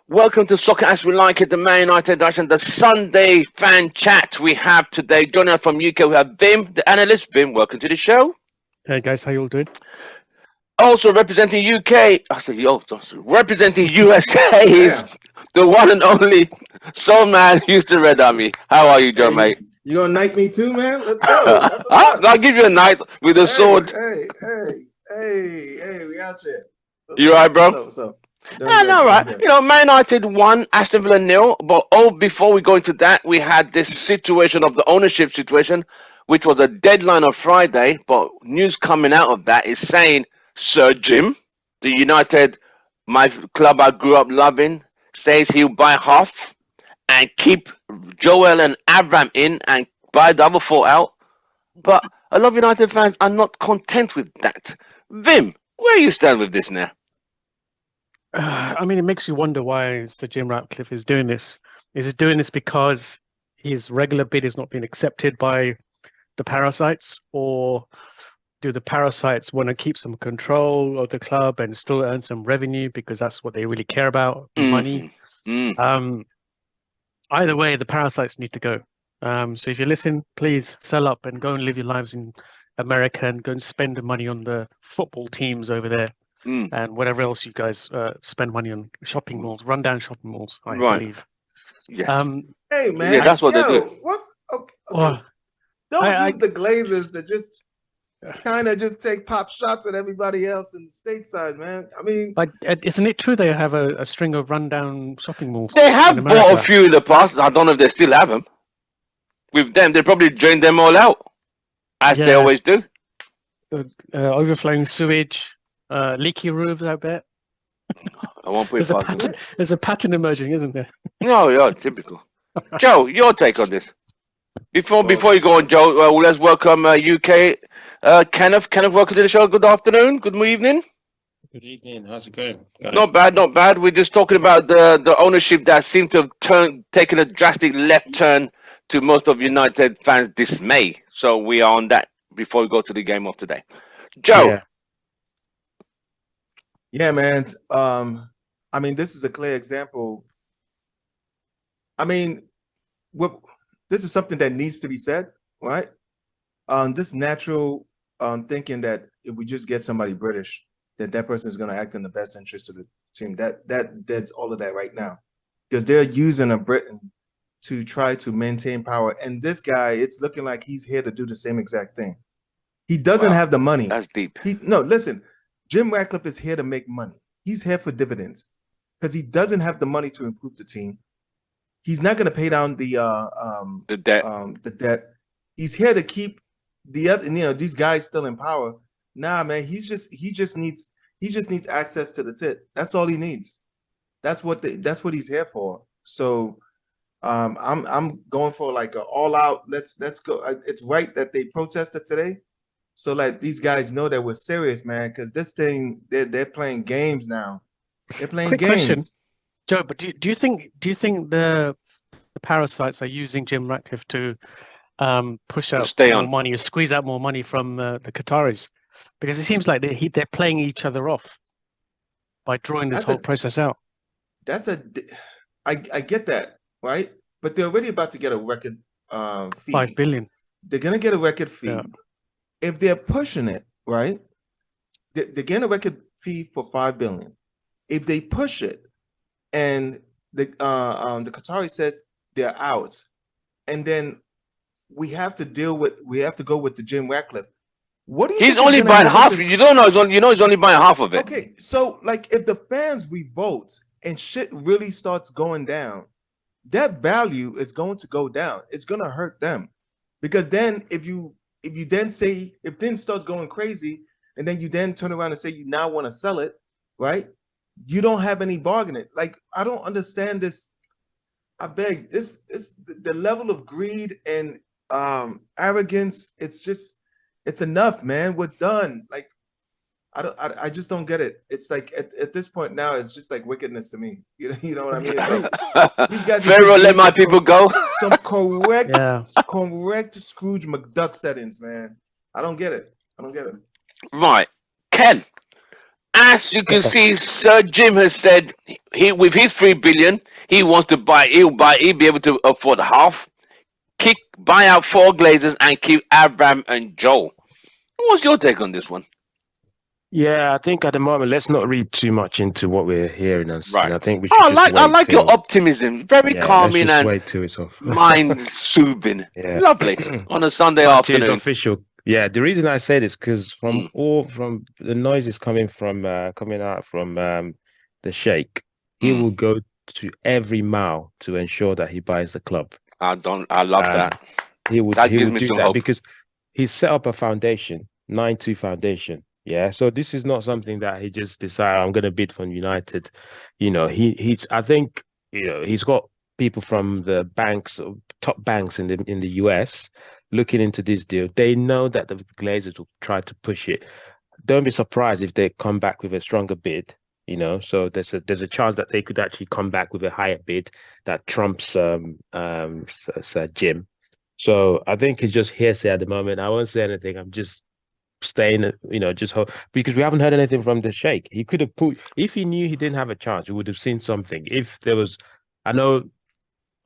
Welcome to Soccer As We Like It, the Man United edition, the Sunday fan chat we have today. Joining us from UK, we have Bim, the analyst. Bim, welcome to the show. Hey guys, how you all doing? Also representing UK, I said, representing USA is Damn. the one and only Soul Man Houston Red Army. How are you, Hey, John, mate? you gonna knight me too, man? Let's go. That's what's up. I'll give you a knight with a sword. Hey, we out here. You all right, bro? So, No, right. You know, Man United won, Aston Villa nil. But before we go into that, we had this situation of the ownership situation, which was a deadline of Friday. But news coming out of that is saying Sir Jim, the United, my club I grew up loving, says he'll buy half and keep Joel and Avram in and buy the other four out. But a lot of United fans are not content with that. Vim, where you stand with this now? I mean, it makes you wonder why Sir Jim Ratcliffe is doing this. Is he doing this because his regular bid is not being accepted by the parasites, or do the parasites want to keep some control of the club and still earn some revenue because that's what they really care about, money? Either way, the parasites need to go. So if you listen, please sell up and go and live your lives in America and go and spend the money on the football teams over there. And whatever else you guys spend money on, shopping malls, rundown shopping malls, I believe. Yes. Hey man, Yeah, that's what they do. What's okay? Well, Don't use the Glazers to just kind of just take pop shots at everybody else in the stateside, man. I mean, but isn't it true they have a string of rundown shopping malls? They have in bought a America? few in the past. I don't know if they still have them. With them, they probably drained them all out, as they Yeah. always do. Overflowing sewage, leaky roofs, I bet. I won't put it past them. There's a pattern emerging, isn't there? No, yeah, typical. Joe, your take on this? Before you go on, Joe, let's welcome UK. Kenneth, welcome to the show. Good afternoon. Good evening. Good evening. How's it going, guys? Not bad. We're just talking about the ownership that seemed to have taken a drastic left turn to most of United fans' dismay. So we are on that before we go to the game of today. Joe. yeah, man. I mean, this is a clear example. I mean, this is something that needs to be said, right? This natural thinking that if we just get somebody British, that person is going to act in the best interest of the team. That's all of that right now, because they're using a Briton to try to maintain power. And this guy, it's looking like he's here to do the same exact thing. He doesn't have the money. That's deep. No, listen, Jim Ratcliffe is here to make money. He's here for dividends because he doesn't have the money to improve the team. He's not going to pay down the debt. The debt. He's here to keep the other, these guys still in power. Nah, man, he just needs access to the tit. That's all he needs. That's what he's here for. So I'm going for like an all out. Let's go. It's right that they protested today, so like these guys know that we're serious, man. Because this thing, they're playing games now. They're playing Quick games. question, Joe. But do you think the parasites are using Jim Ratcliffe to push out more money or squeeze out more money from the Qataris? Because it seems like they're playing each other off by drawing this whole process out. I get that, right? But they're already about to get a record fee. 5 billion. They're gonna get a record fee. Yeah. If they're pushing it, right? They're getting a record fee for 5 billion. If they push it, and the Qatari says they're out, and then we have to go with the Jim Ratcliffe. What do you? He's only buying half. You don't know. He's only buying half of it. Okay, so like if the fans revolt and shit really starts going down, that value is going to go down. It's gonna hurt them, because then if then starts going crazy, and then you then turn around and say you now want to sell it, right? You don't have any bargaining. Like, I don't understand this. I beg, this the level of greed and arrogance. It's enough, man. We're done. Like, I just don't get it. It's like at this point now, it's just like wickedness to me. You know what I mean? It's like, these guys. Pharaoh, let my people go. Some correct Scrooge McDuck settings, man. I don't get it. Right, Ken. as you can see, Sir Jim has said he with his 3 billion, he wants to buy. He'll be able to afford half. Buy out 4 Glazers and keep Abraham and Joel. What's your take on this one? Yeah, I think at the moment, let's not read too much into what we're hearing and seeing. Right. I think we should just I wait like your till, optimism. Very yeah, let's calming just and wait till it's off. mind soothing. Yeah. Lovely on a Sunday But it's afternoon. official. Yeah, the reason I say this because Mm. from the noises coming out from the Sheikh, he Mm. will go to every mile to ensure that he buys the club. I love And that. He would That he gives would me do some that hope. because he's set up a foundation, 9-2 foundation. Yeah, so this is not something that he just decided I'm going to bid for United. You know, he's I think he's got people from the banks, top banks in the US, looking into this deal. They know that the Glazers will try to push it. Don't be surprised if they come back with a stronger bid. So there's a chance that they could actually come back with a higher bid that trumps Sir Jim. So I think it's just hearsay at the moment. I won't say anything. I'm just staying, just hope because we haven't heard anything from the Sheikh. He could have put if he knew he didn't have a chance, we would have seen something. If there was, I know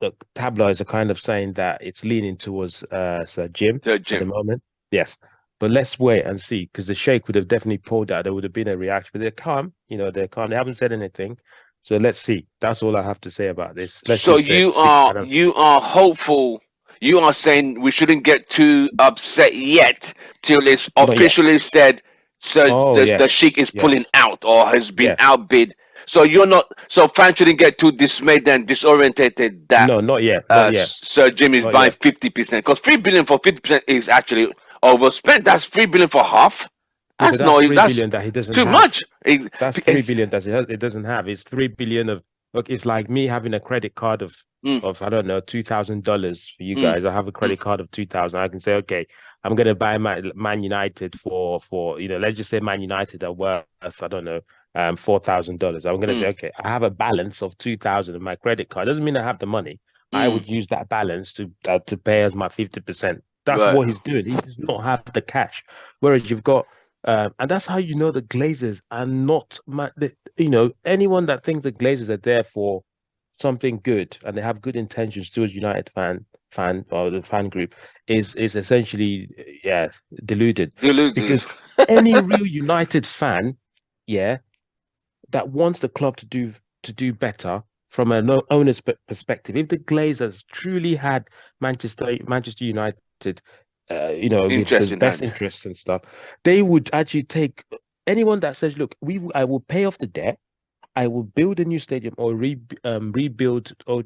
the tabloids are kind of saying that it's leaning towards Sir Jim Sir at the Jim. moment. Yes. But let's wait and see because the Sheikh would have definitely pulled out. There would have been a reaction, but they're calm. They're calm. They haven't said anything. So let's see. That's all I have to say about this. Let's So just see. you are hopeful. You are saying we shouldn't get too upset yet till it's Not yet. officially said. So Oh, the yes, Sheikh is yes. pulling out or has been Yes. outbid. So you're not. So fans shouldn't get too dismayed and disorientated that No, not yet. Not yet. Sir Jim is Not buying yet. 50% because 3 billion for 50% is actually overspent. That's 3 billion for half. Yeah, That's but that's no. 3 That's billion that he doesn't too have. much. That's 3 billion that it doesn't have. It's 3 billion of look. It's like me having a credit card of I don't know $2,000 for you guys. I have a credit card of 2,000. I can say, okay, I'm gonna buy Man United for let's just say Man United are worth I don't know $4,000. I'm gonna say, okay, I have a balance of 2,000 in my credit card. Doesn't mean I have the money. I would use that balance to pay as my 50%. That's Right. what he's doing. He does not have the cash. Whereas you've got and that's how you know the Glazers are not anyone that thinks the Glazers are there for something good and they have good intentions towards United fan or the fan group is essentially deluded. Deluded. Because any real United fan, that wants the club to do better from an owner's perspective, if the Glazers truly had Manchester United with Interest the in best that. interests and stuff, they would actually take anyone that says, "Look, I will pay off the debt, I will build a new stadium or rebuild or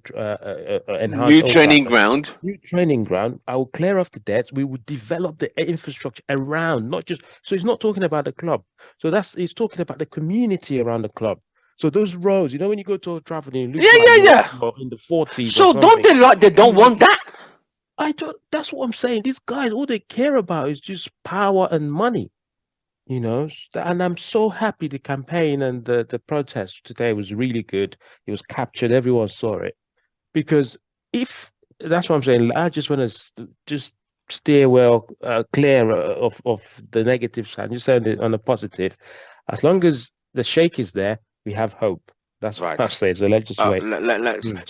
enhance New Old training Trafford, ground. new training ground. I will clear off the debt. We will develop the infrastructure around, not just." So he's not talking about the club. So he's talking about the community around the club. So those roads, when you go to Old Trafford and it looks like you're in the 40s So or don't something. they like they don't want that? That's what I'm saying. These guys, all they care about is just power and money, and I'm so happy the campaign and the protest today was really good. It was captured. Everyone saw it because that's what I'm saying. I just want to just steer clear of the negative side. Just saying on the positive. As long as the Sheikh is there, we have hope. That's Right. what I say. So let's just wait. Let's. Mm.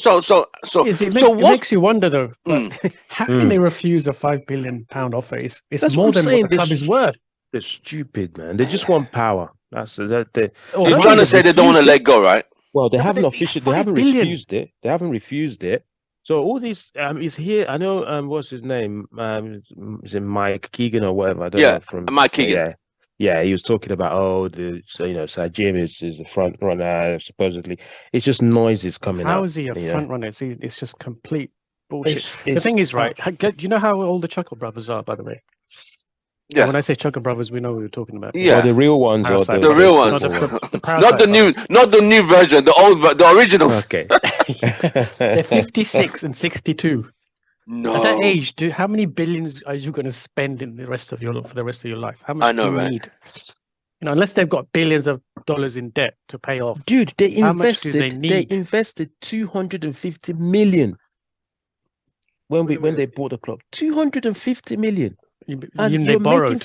So It makes you wonder though. But how can Mm. they refuse a £5 billion offer? It's That's more what I'm than saying. what the club is worth. They're stupid, man. They just want power. That's that. Oh, you're no, trying to they've say they don't want to refused let go, right? Well, they No, but haven't they officially. paid They haven't 5 billion. refused it. They haven't refused it. So all these is here. I know. What's his name? Is it Mike Keegan or whatever? I don't know. From Mike Keegan. Yeah. He was talking about Sir Jim is the front runner supposedly. It's just noises coming How out. is he a front runner? It's just complete bullshit. The It's thing is, right? Do you know how old the Chuckle Brothers are, by the way? Yeah. When I say Chuckle Brothers, we know what we're talking about. Yeah. Or the real ones or Parasite The real Brothers. ones. No, the Not Parasite the new, Brothers. not the new version. The originals. Okay. They're 56 and 62. No. At that age, how many billions are you going to spend for the rest of your life? How much I know, do you right? need? Unless they've got billions of dollars in debt to pay off. Dude, they How much do they invested. need? They invested 250 million when they bought the club. 250 million. And they you're making borrowed.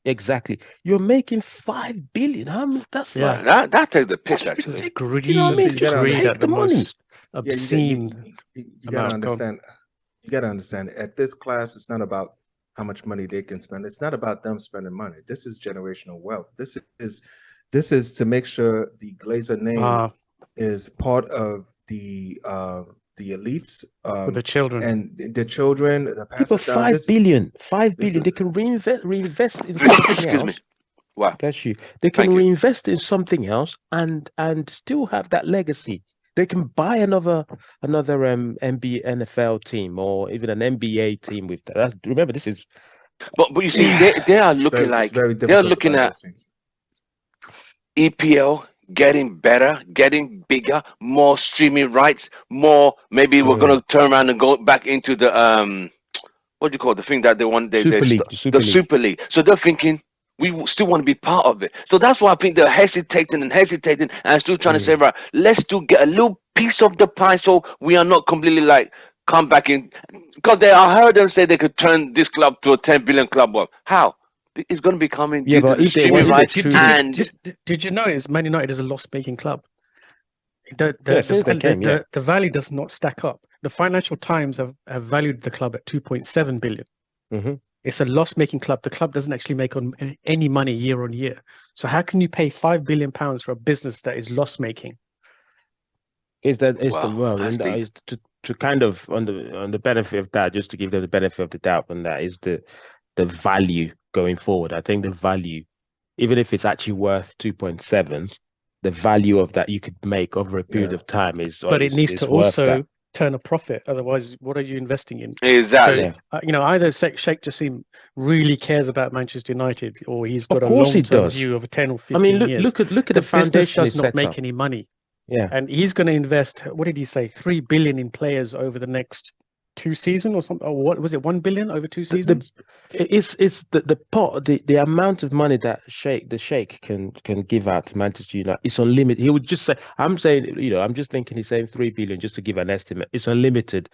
exactly. You're making 5 billion. How many? That's Yeah. like That takes the piss, that's actually. They ridiculous. Do you know what I mean? Listen, you Just gotta greed understand. take at the the money. most Yeah, obscene you gotta amount. Go on. understand. You gotta understand. At this class, it's not about how much money they can spend. It's not about them spending money. This is generational wealth. This is to make sure the Glazer name Ah, is part of the elites for the children. and the children, the Yeah, but passed down. 5 billion, 5 this billion. is- They can reinvest in something Excuse me. else. Wow. Bless you. They can Thank you. reinvest in something else and still have that legacy. They can buy another NBA NFL team or even an NBA team with that. Remember, this is But you see, they are looking it's like very they're difficult to looking buy at those things. EPL getting better, getting bigger, more streaming rights, more. Maybe we're gonna turn around and go back into the what do you call it? The thing that they want? Super League. The Super League. So they're thinking we still want to be part of it. So that's why I think they're hesitating and still trying to say, right, let's still get a little piece of the pie so we are not completely like come back in. Because I heard them say they could turn this club to a 10 billion club. Well, how? It's going to be coming Yeah, due to but the if they streaming want rights to and Did you notice Man United is a loss-making club? Yeah, since they came, yeah. The value does not stack up. The Financial Times have valued the club at 2.7 billion. Mm-hmm. It's a loss-making club. The club doesn't actually make on any money year on year. So how can you pay £5 billion for a business that is loss-making? To kind of on the benefit of that, just to give them the benefit of the doubt on that, is the value going forward. I think the value, even if it's actually worth 2.7, the value of that you could make over a period of time is. But it needs to worth also that. turn a profit. Otherwise, what are you investing in? exactly. So, either Sheikh Jassim really cares about Manchester United, or he's got Of a course he long-term does. view of 10 or 15 I mean, years. look at the business foundation does is not set make up. any money. Yeah. And he's going to invest, what did he say, 3 billion in players over the next 2 seasons or something? Or what was it, 1 billion over 2 seasons? It's the amount of money that the Sheikh can give out to Manchester United. It's unlimited. He would just say, I'm saying, I'm just thinking he's saying 3 billion just to give an estimate. It's unlimited.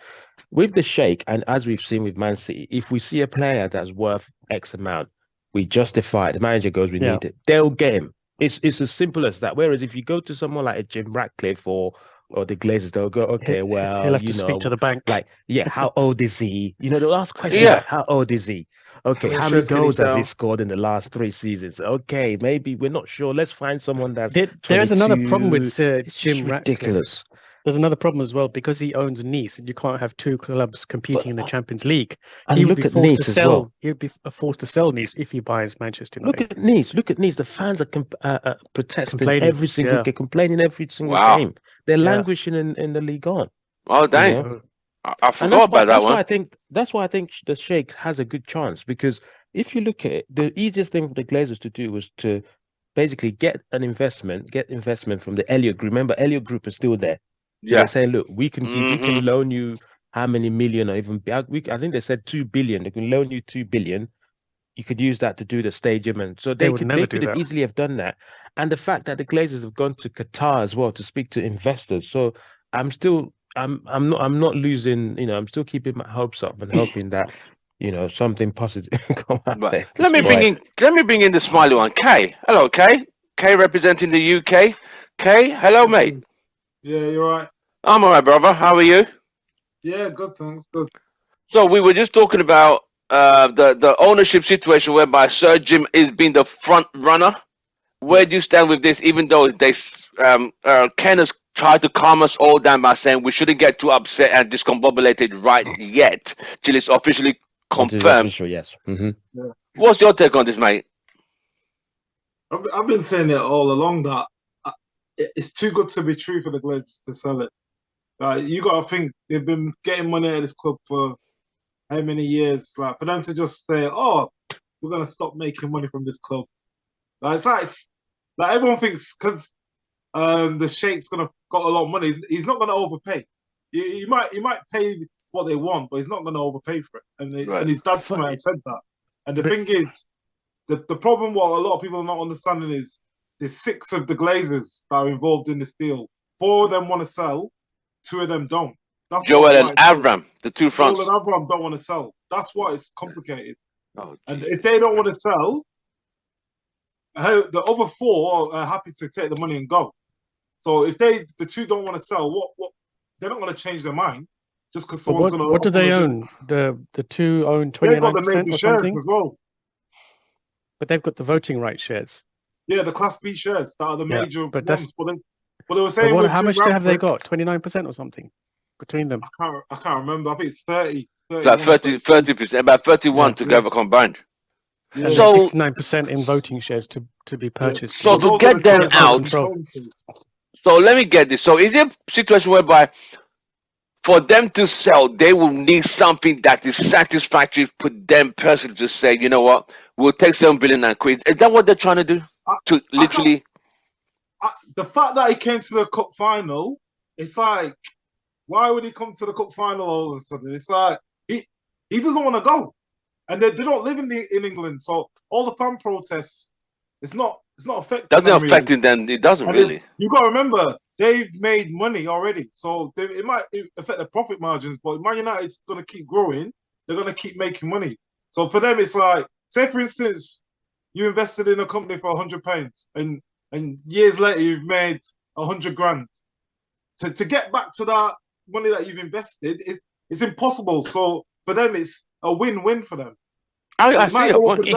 With the Sheikh, and as we've seen with Man City, if we see a player that's worth X amount, we justify it. The manager goes, we need it. They'll get him. It's as simple as that. Whereas if you go to someone like a Jim Ratcliffe or the Glazers, they'll go, okay, well, he'll have to speak to the bank. Like, how old is he? They'll ask questions Yeah. like, how old is he? Okay, how many goals has he scored in the last 3 seasons? Okay, maybe we're not sure. Let's find someone that's There's another problem with it's Jim Ratcliffe. ridiculous. There's another problem as well because he owns Nice, and you can't have 2 clubs competing in the Champions League. And He would look be at forced Nice to as sell. well. He'd be forced to sell Nice if he buys Manchester United. Look at Nice. The fans are protesting Complaining. every single game, complaining every single Wow. game. They're languishing in the league on. Oh dang! I forgot about that one. That's why I think the Sheikh has a good chance, because if you look at it, the easiest thing for the Glazers to do was to basically get investment from the Elliott Group. Remember, Elliott Group is still there. So they're saying, look, we can loan you how many million, or even I think they said 2 billion. They can loan you 2 billion. You could use that to do the stadium, and so they could have easily have done that. And the fact that the Glazers have gone to Qatar as well to speak to investors. So I'm not losing. I'm still keeping my hopes up and hoping that something positive come out there. Let me bring in the smiley one, Kay. Hello, Kay. Kay representing the UK. Kay, hello, mate. Yeah, you're right. I'm all right, brother. How are you? Yeah, good, thanks. Good. So we were just talking about the ownership situation whereby Sir Jim is being the front runner. Where do you stand with this? Even though Ken has tried to calm us all down by saying we shouldn't get too upset and discombobulated right yet till it's officially confirmed. Yes. Mm-hmm. Yeah. What's your take on this, mate? I've been saying it all along that it's too good to be true for the Glazers to sell it. You got to think they've been getting money out of this club for how many years? Like, for them to just say, "Oh, we're gonna stop making money from this club," it's like everyone thinks because the Sheikh's got a lot of money, he's not gonna overpay. He might pay what they want, but he's not gonna overpay for it. And his dad came out and said that. And the thing is, the problem what a lot of people are not understanding is there's 6 of the Glazers that are involved in this deal. 4 of them want to sell, 2 of them don't. That's Joel and Avram, the 2 fronts. Joel and Avram don't want to sell. That's why it's complicated. Oh, And Jesus. if they don't want to sell, the other four are happy to take the money and go. So if the two don't want to sell, what they're not going to change their mind just because But someone's going to. what do they own? The two own They've got the 29% major or shares something, as well. but they've got the voting rights shares. Yeah, the Class B shares that are the Yeah, major but ones. But they were But saying with how Jim much have they Ratcliffe, got? 29% or something between them. I can't remember. I think it's 30, Like 31. 30%, about 31 Yeah. together combined. Yeah. And So, there's 69% in voting shares to be purchased. so But to those are the get them shares that private are out, control. controlled. so let me get this. So is it a situation whereby for them to sell, they will need something that is satisfactory for them personally to say, you know what, we'll take 7 billion and quit. Is that what they're trying to do? To literally, The fact that he came to the cup final, it's like, why would he come to the cup final all of a sudden? It's like he doesn't want to go, and they don't live in England, so all the fan protests, it's not affecting them doesn't really. affect them. It doesn't And really. you got to remember, they've made money already, so it might affect the profit margins. But Man United's going to keep growing; they're going to keep making money. So for them, it's like, say for instance, you invested in a company for £100, and years later you've made 100 grand. To get back to that money that you've invested, it's impossible. So for them, it's a win-win for them. I It see might your go up point. a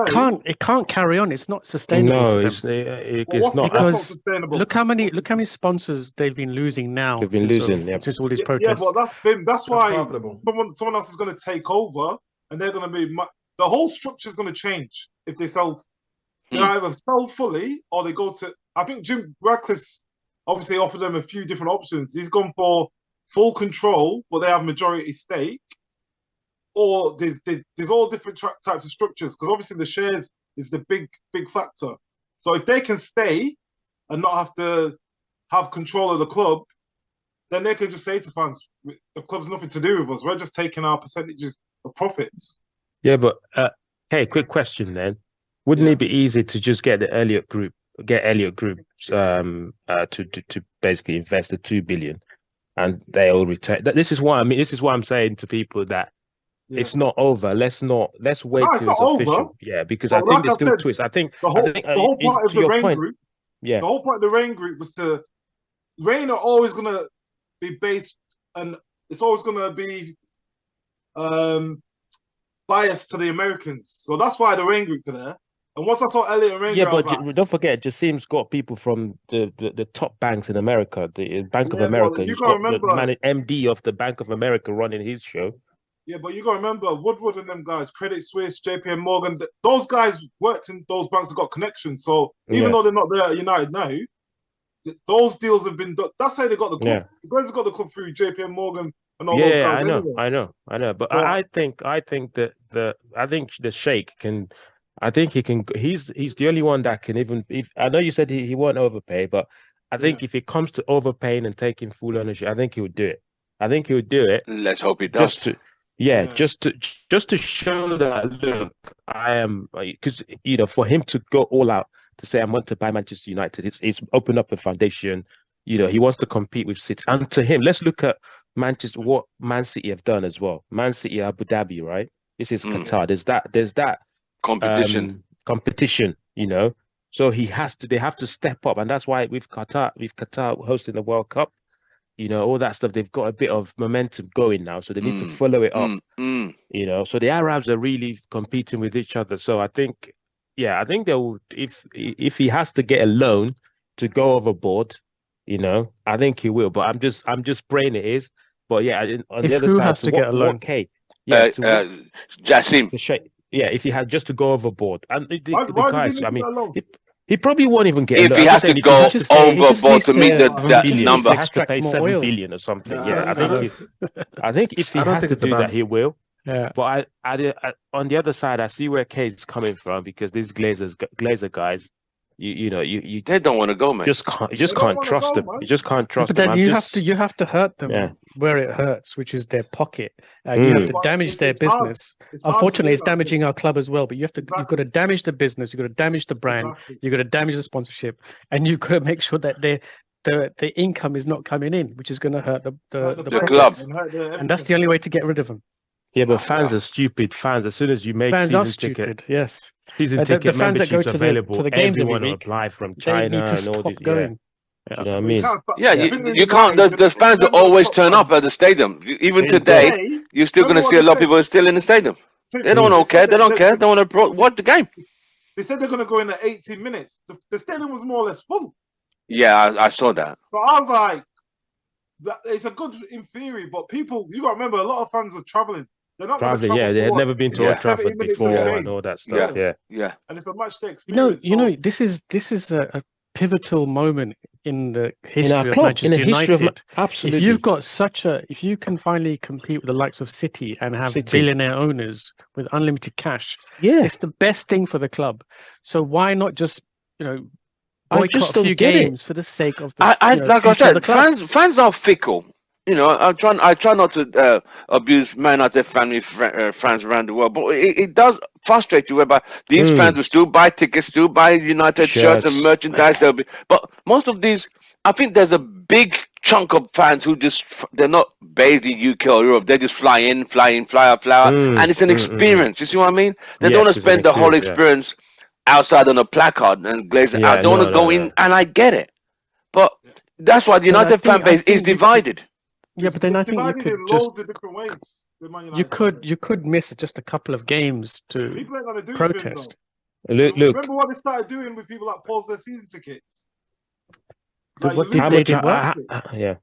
day, It can't carry on. It's not sustainable No, for them. it's but that's not Because sustainable. look how many sponsors they've been losing now they've been losing. Yep. since all these Yeah, protests. but that's why Profitable. someone else is going to take over, and they're going to be the whole structure is going to change if they sell. They either sell fully or they go to. I think Jim Ratcliffe's obviously offered them a few different options. He's gone for full control, but they have majority stake, or there's all different types of structures, because obviously the shares is the big factor. So if they can stay and not have to have control of the club, then they can just say to fans, the club's nothing to do with us. We're just taking our percentages of profits. Yeah, but hey, quick question then. Wouldn't Yeah. it be easy to just get Elliott Group to basically invest the 2 billion and they'll return? This is what I mean. This is what I'm saying to people, that Yeah. it's not over. Let's wait No, it's till it's not over. official. Yeah, because But I think like there's I still said, twists. I think the whole point of to the your Rain point, Group, yeah, the whole point of the Rain Group was to Rain are always gonna be based, and it's always gonna be biased to the Americans. So that's why the Rain Group are there. And once I saw Elliot and Rain yeah, Group, I was but like, don't forget, Jassim's got people from the top banks in America, the Bank of yeah, America. but you He's gotta got the remember, MD of the Bank of America running his show. yeah, but you gotta remember Woodward and them guys, Credit Suisse, JP Morgan, those guys worked in those banks, have got connections. So even Yeah. though they're not there at United now, those deals have been done. That's how they got the club. Yeah. The guys have got the club through JP Morgan and all Yeah, those guys. I know, Anyway. I know. But So I think that I think the Sheikh can. I think he can. He's the only one that can even. If I know you said he won't overpay, but I think if it comes to overpaying and taking full ownership, I think he would do it. I think he would do it Let's hope it just does. to, yeah, Yeah. just to show that, look, I am, because for him to go all out to say I want to buy Manchester United, it's opened up a foundation. He wants to compete with City, and to him, let's look at Manchester, what Man City have done as well. Man City, Abu Dhabi, right? This is Qatar. There's that Competition. competition, So they have to step up, and that's why with Qatar hosting the World Cup, all that stuff, they've got a bit of momentum going now, so they need to follow it up. So the Arabs are really competing with each other. So I think they will, if he has to get a loan to go overboard, I think he will. But I'm just praying it is. But yeah, on the other Who side, has to get a loan? Jassim. If he had just to go overboard, and the why does guys, he need I to mean, get a loan? he probably won't even get. If a he loan. has to go overboard to meet that number, he has to pay 7 billion or something. No, Yeah, I think if he I don't has think to it's do about. that, he will. Yeah. But I on the other side, I see where Kate's coming from, because these Glazer guys, you they don't want to go, man. you just can't trust them. You just can't trust But them. then you have to hurt them Yeah. where it hurts, which is their pocket. You have to But damage their it's hard. business. It's hard to Unfortunately, do it's that. damaging our club as well. But you've got to damage the business. You've got to damage the brand. Exactly. You've got to damage the sponsorship, and you've got to make sure that the income is not coming in, which is going to hurt the club. profits. And that's the only way to get rid of them. Yeah, but Oh, fans wow. are stupid. Fans, as soon as you make Fans are season ticket, stupid. Yes. season The ticket fans that go memberships to available, the games every everyone will week, apply from they need China to and all stop this. Yeah, going. do you Yeah. know what I Well, you mean? can't stop. Yeah, The Yeah. thing with you can't. United, The fans will remember the always top turn up at fans. the stadium. Even Yeah, today, Today, you're still going remember to what see they a lot of said? people still in the stadium. They don't They said care. They that don't care. They want to watch the game. they said they're going to go in at 18 minutes. The stadium was more or less full. Yeah, I saw that. So I was like, it's a good in theory, but people, you got to remember, a lot of fans are traveling. They're not going to traveling. travel Yeah, they had for never been to Old Yeah, 70 Trafford minutes of a before yeah, and game. all that stuff. yeah, Yeah, yeah. And it's a match day You know, experience. this is a pivotal moment in the in our history of club, in Manchester the history of United. If absolutely. you've got if you can finally compete with the likes of City and have City. billionaire owners with unlimited cash, Yeah, it's the best thing for the club. So why not just, I just boycott a don't few get it. games for the sake of the Like I future of the said, club? fans are fickle. I try not to abuse Man United family fans around the world, but it does frustrate you. Whereby these fans will still buy tickets, still buy United shirts and Shirts. merchandise. But most of these, I think there's a big chunk of fans who they're not based in UK or Europe. They just fly in, fly out, and it's an experience. You see what I mean? They don't want Yes, to it's an spend the whole experience. experience outside on a placard and glaze it Yeah, out. They want to go in, and I get it. But that's why the But United fan base is divided. Yeah, but then I It's think you divided could in just loads of different ways. The Man you United could fan base. you could miss just a couple of games to People ain't gonna do anything though. protest. Look, Remember what they started doing with people that pause their season tickets? Like, What you did lose they it. did what? Yeah,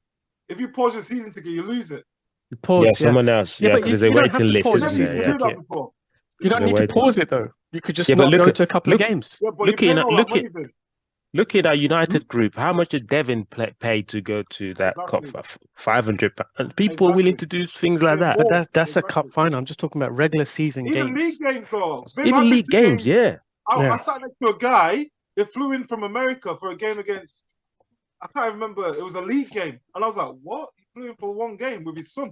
If you pause your season ticket, you lose it. You pause, yeah, yeah. someone else. Yeah, Yeah, but because you there's a don't have waiting to list, pause your Never isn't used season to there? do Yeah. that ticket. before. You don't They're need to waiting. pause it though. You could just Yeah, but not look go at to a couple of look games. Yeah, but you're paying all that money then. look at our United group. How much did Devin pay to go to that cup? Exactly. £500. And people are willing to do things like that. But More. that's a cup Exactly. final. I'm just talking about regular season Even games. league games though. Babe, Even I've been league to games, yeah. I sat next to a guy. They flew in from America for a game against. I can't remember. It was a league game, and I was like, "What? He flew in for one game with his son."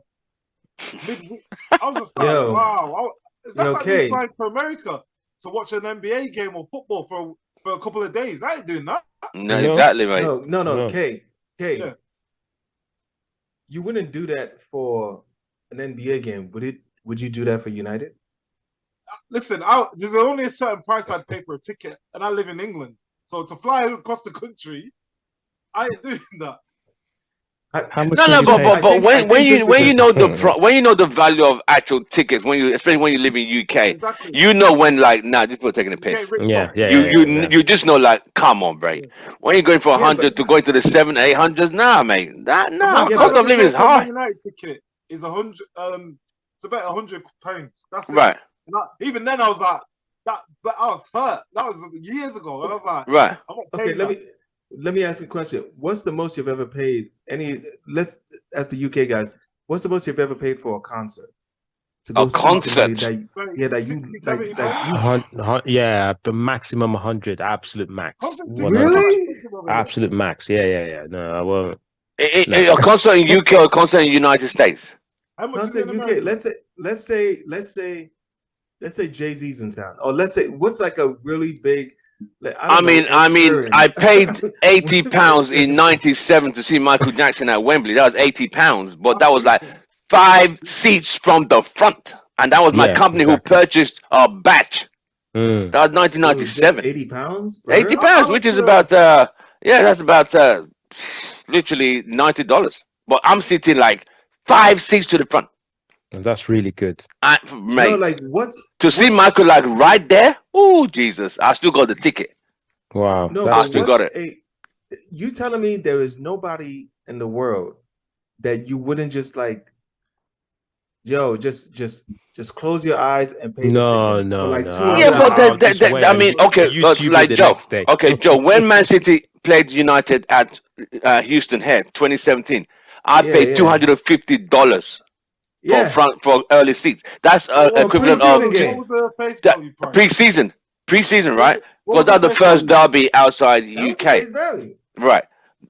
Midweek. I was just like, Yo. "Wow, that's like me K. flying to America to watch an NBA game or football for a couple of days. I ain't doing that." No, No. exactly, mate. No. K. Yeah. You wouldn't do that for an NBA game, would you do that for United? Listen, there's only a certain price I'd pay for a ticket, and I live in England, so to fly across the country, I ain't doing that. How much No, would you pay? but when you know the value of actual tickets, especially when you live in UK, Exactly. you know when like these people are taking a piss. Yeah. You just know like, come on, bro. When you're going for 100 to go into the 700-800s, nah, mate. Cost of living is high. United ticket is 100. It's about £100. That's it. Right. Even then, I was like, that I was hurt. That was years ago, and I was like, right. I'm not Okay, paying let me ask you a question. What's the most you've ever paid? Let's ask the UK guys. What's the most you've ever paid for a concert? To go see somebody that yeah, the maximum 100, absolute max. Really? Absolute max. Yeah. No, I won't. A concert in UK or a concert in United States? How much is it in UK. America? Let's say Jay-Z's in town, or let's say what's like a really big. Like, I paid £80 in '97 to see Michael Jackson at Wembley. That was £80, but that was like 5 seats from the front, and that was my company who purchased a batch. That was 1997. £80. £80, which is about that's about literally $90. But I'm sitting like 5 seats to the front. And that's really good. Mate, see Michael like right there? Oh, Jesus. I still got the ticket. Wow. No, I still got it. You telling me there is nobody in the world that you wouldn't just like, yo, just close your eyes and pay the ticket? No. Yeah, but I mean, okay, like Joe. Okay, Joe, when Man City played United at Houston Head 2017, I paid $250. For early seats. That's equivalent of preseason, right? Because that's the first derby outside the UK. Right.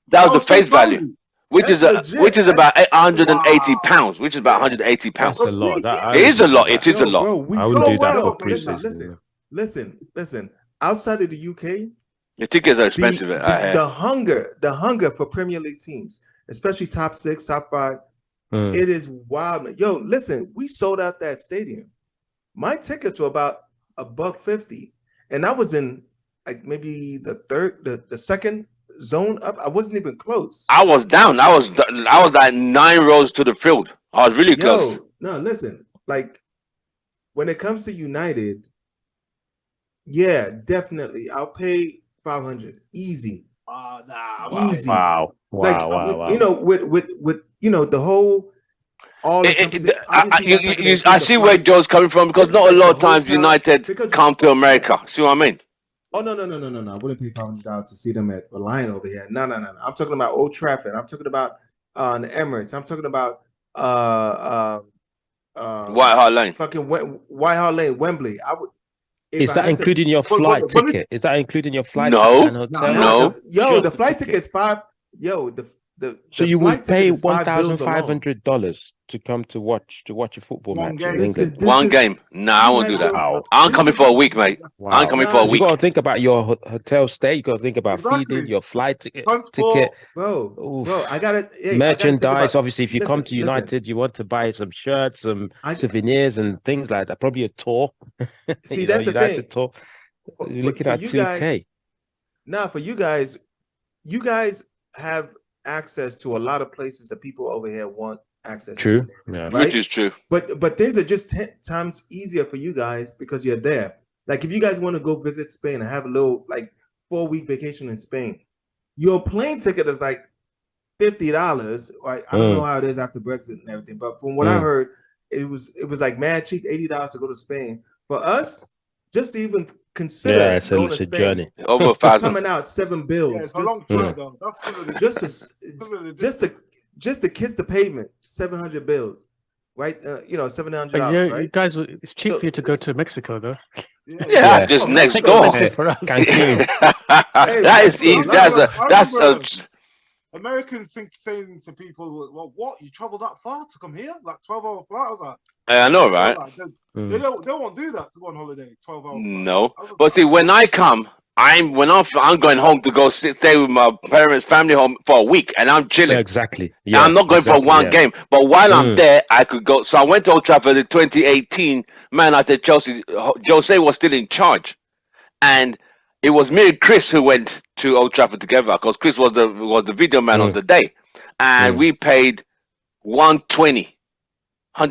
That was the face value, which is about £180, which is about £180. That's a lot. It is a lot. It is a lot. Bro, I wouldn't do that for preseason. Listen. Outside of the UK, the tickets are expensive. The hunger for Premier League teams, especially top 6, top 5. It is wild. Yo, listen, we sold out that stadium. My tickets were about $150, and I was in like maybe the second zone up. I wasn't even close. I was down. I was like 9 rows to the field. I was really close. No, listen. Like when it comes to United, yeah, definitely. I'll pay 500 easy. Easy. Wow. Like you know, with you know the whole. I see where Joe's coming from, because not a lot of times United come to America. See what I mean? Oh no! I wouldn't pay $500 to see them at the Lion over here. No. I'm talking about Old Trafford. I'm talking about the Emirates. I'm talking about White Hart Lane. Fucking White Hart Lane, Wembley. I would. Is that including your flight ticket? Is that including your flight ticket and hotel? No. Yo, the flight ticket is $5. Yo, so you would pay $1,500 to come to watch a football match in England? One game? No, I won't do that. I'm coming for a week, mate. Wow. I'm coming for a week. You got to think about your hotel stay. You got to think about feeding, your flight ticket. Bro, I got it. Hey, merchandise. Obviously, if you come to United, you want to buy some shirts, some souvenirs, and things like that. Probably a tour. See, that's the thing. Tour. You're looking at $2K. Now, for you guys have access to a lot of places that people over here want access to. Right? Which is true. But things are just 10 times easier for you guys because you're there. Like if you guys want to go visit Spain and have a little like 4-week vacation in Spain, your plane ticket is like $50. Right? I don't know how it is after Brexit and everything, but from what I heard, it was like mad cheap, $80 to go to Spain. For us, just to even consider going to Spain, journey. Over 1,000. Coming out $7 bills. Yeah, it's a long trip, though. Just to kiss the pavement, 700 bills, right? $700. Right? You guys, it's cheap for you to go to Mexico, though. Yeah, just next door. That is easy. That's Americans saying to people, "Well, what? You travel that far to come here? Like 12-hour flight?" I was like, I know, right? They won't do that to go on holiday. 12-hour flight. No, but see, when I come, I'm going home to go stay with my parents' family home for a week, and I'm chilling. Exactly. Yeah, I'm not going for one game, but while I'm there, I could go. So I went to Old Trafford in 2018. Man, after Chelsea, Jose was still in charge, and it was me and Chris who went to Old Trafford together because Chris was the video man on the day, and we paid 120. I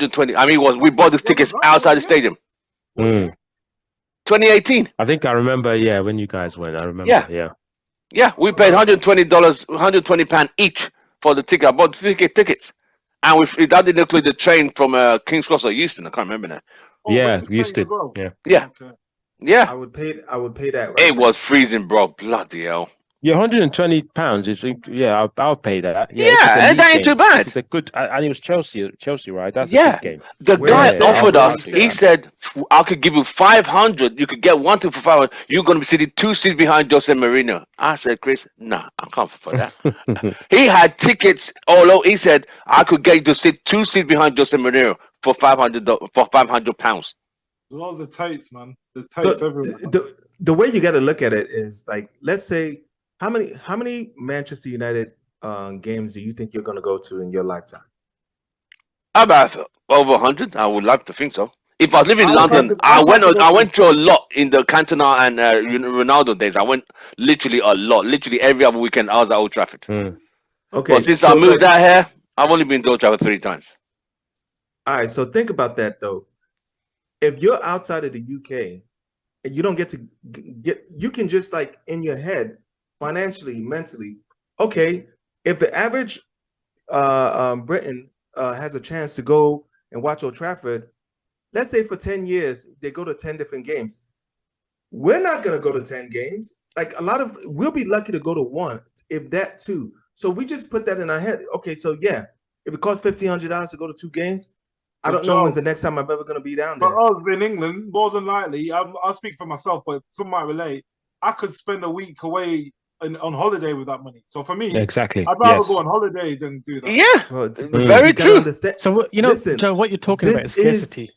mean, we bought the tickets outside the stadium. 2018. I think I remember. Yeah, when you guys went, I remember. Yeah. We paid $120, £120 each for the ticket. I bought the tickets, and that didn't include the train from King's Cross or Euston. I can't remember now. Euston. Well. Yeah. I would pay that. Right it was freezing, bro. Bloody hell. Yeah, £120 is I'll pay that. Yeah, that ain't too bad. It's a good, and it was Chelsea, right? That's a good game. The guy offered us. He said, "I could give you 500. You could get one thing for 500. You're going to be sitting 2 seats behind Jose Mourinho." I said, "Chris, nah, I can't afford that." He had tickets all over. He said, "I could get you to sit 2 seats behind Jose Mourinho for £500. Lots of tights, man. The tights everywhere. The way you got to look at it is like, let's say. How many Manchester United games do you think you're going to go to in your lifetime? About over 100. I would like to think so. If I was living in London, I went to a lot in the Cantona and Ronaldo days. I went literally a lot. Literally every other weekend I was at Old Trafford. Okay. But since I moved out here, I've only been to Old Trafford 3 times. All right. So think about that though. If you're outside of the UK and you don't get to you can just like in your head, financially, mentally, okay, if the average Briton has a chance to go and watch Old Trafford, let's say for 10 years, they go to 10 different games. We're not going to go to 10 games. Like we'll be lucky to go to 1, if that 2. So we just put that in our head. Okay, so yeah, if it costs $1,500 to go to 2 games, I don't know when's the next time I'm ever going to be down there. But us in England, more than likely, I'll speak for myself, but some might relate, I could spend a week away on holiday with that money. So for me, exactly, I'd rather go on holiday than do that. Yeah, very true. So listen, Joe, what you're talking about is scarcity.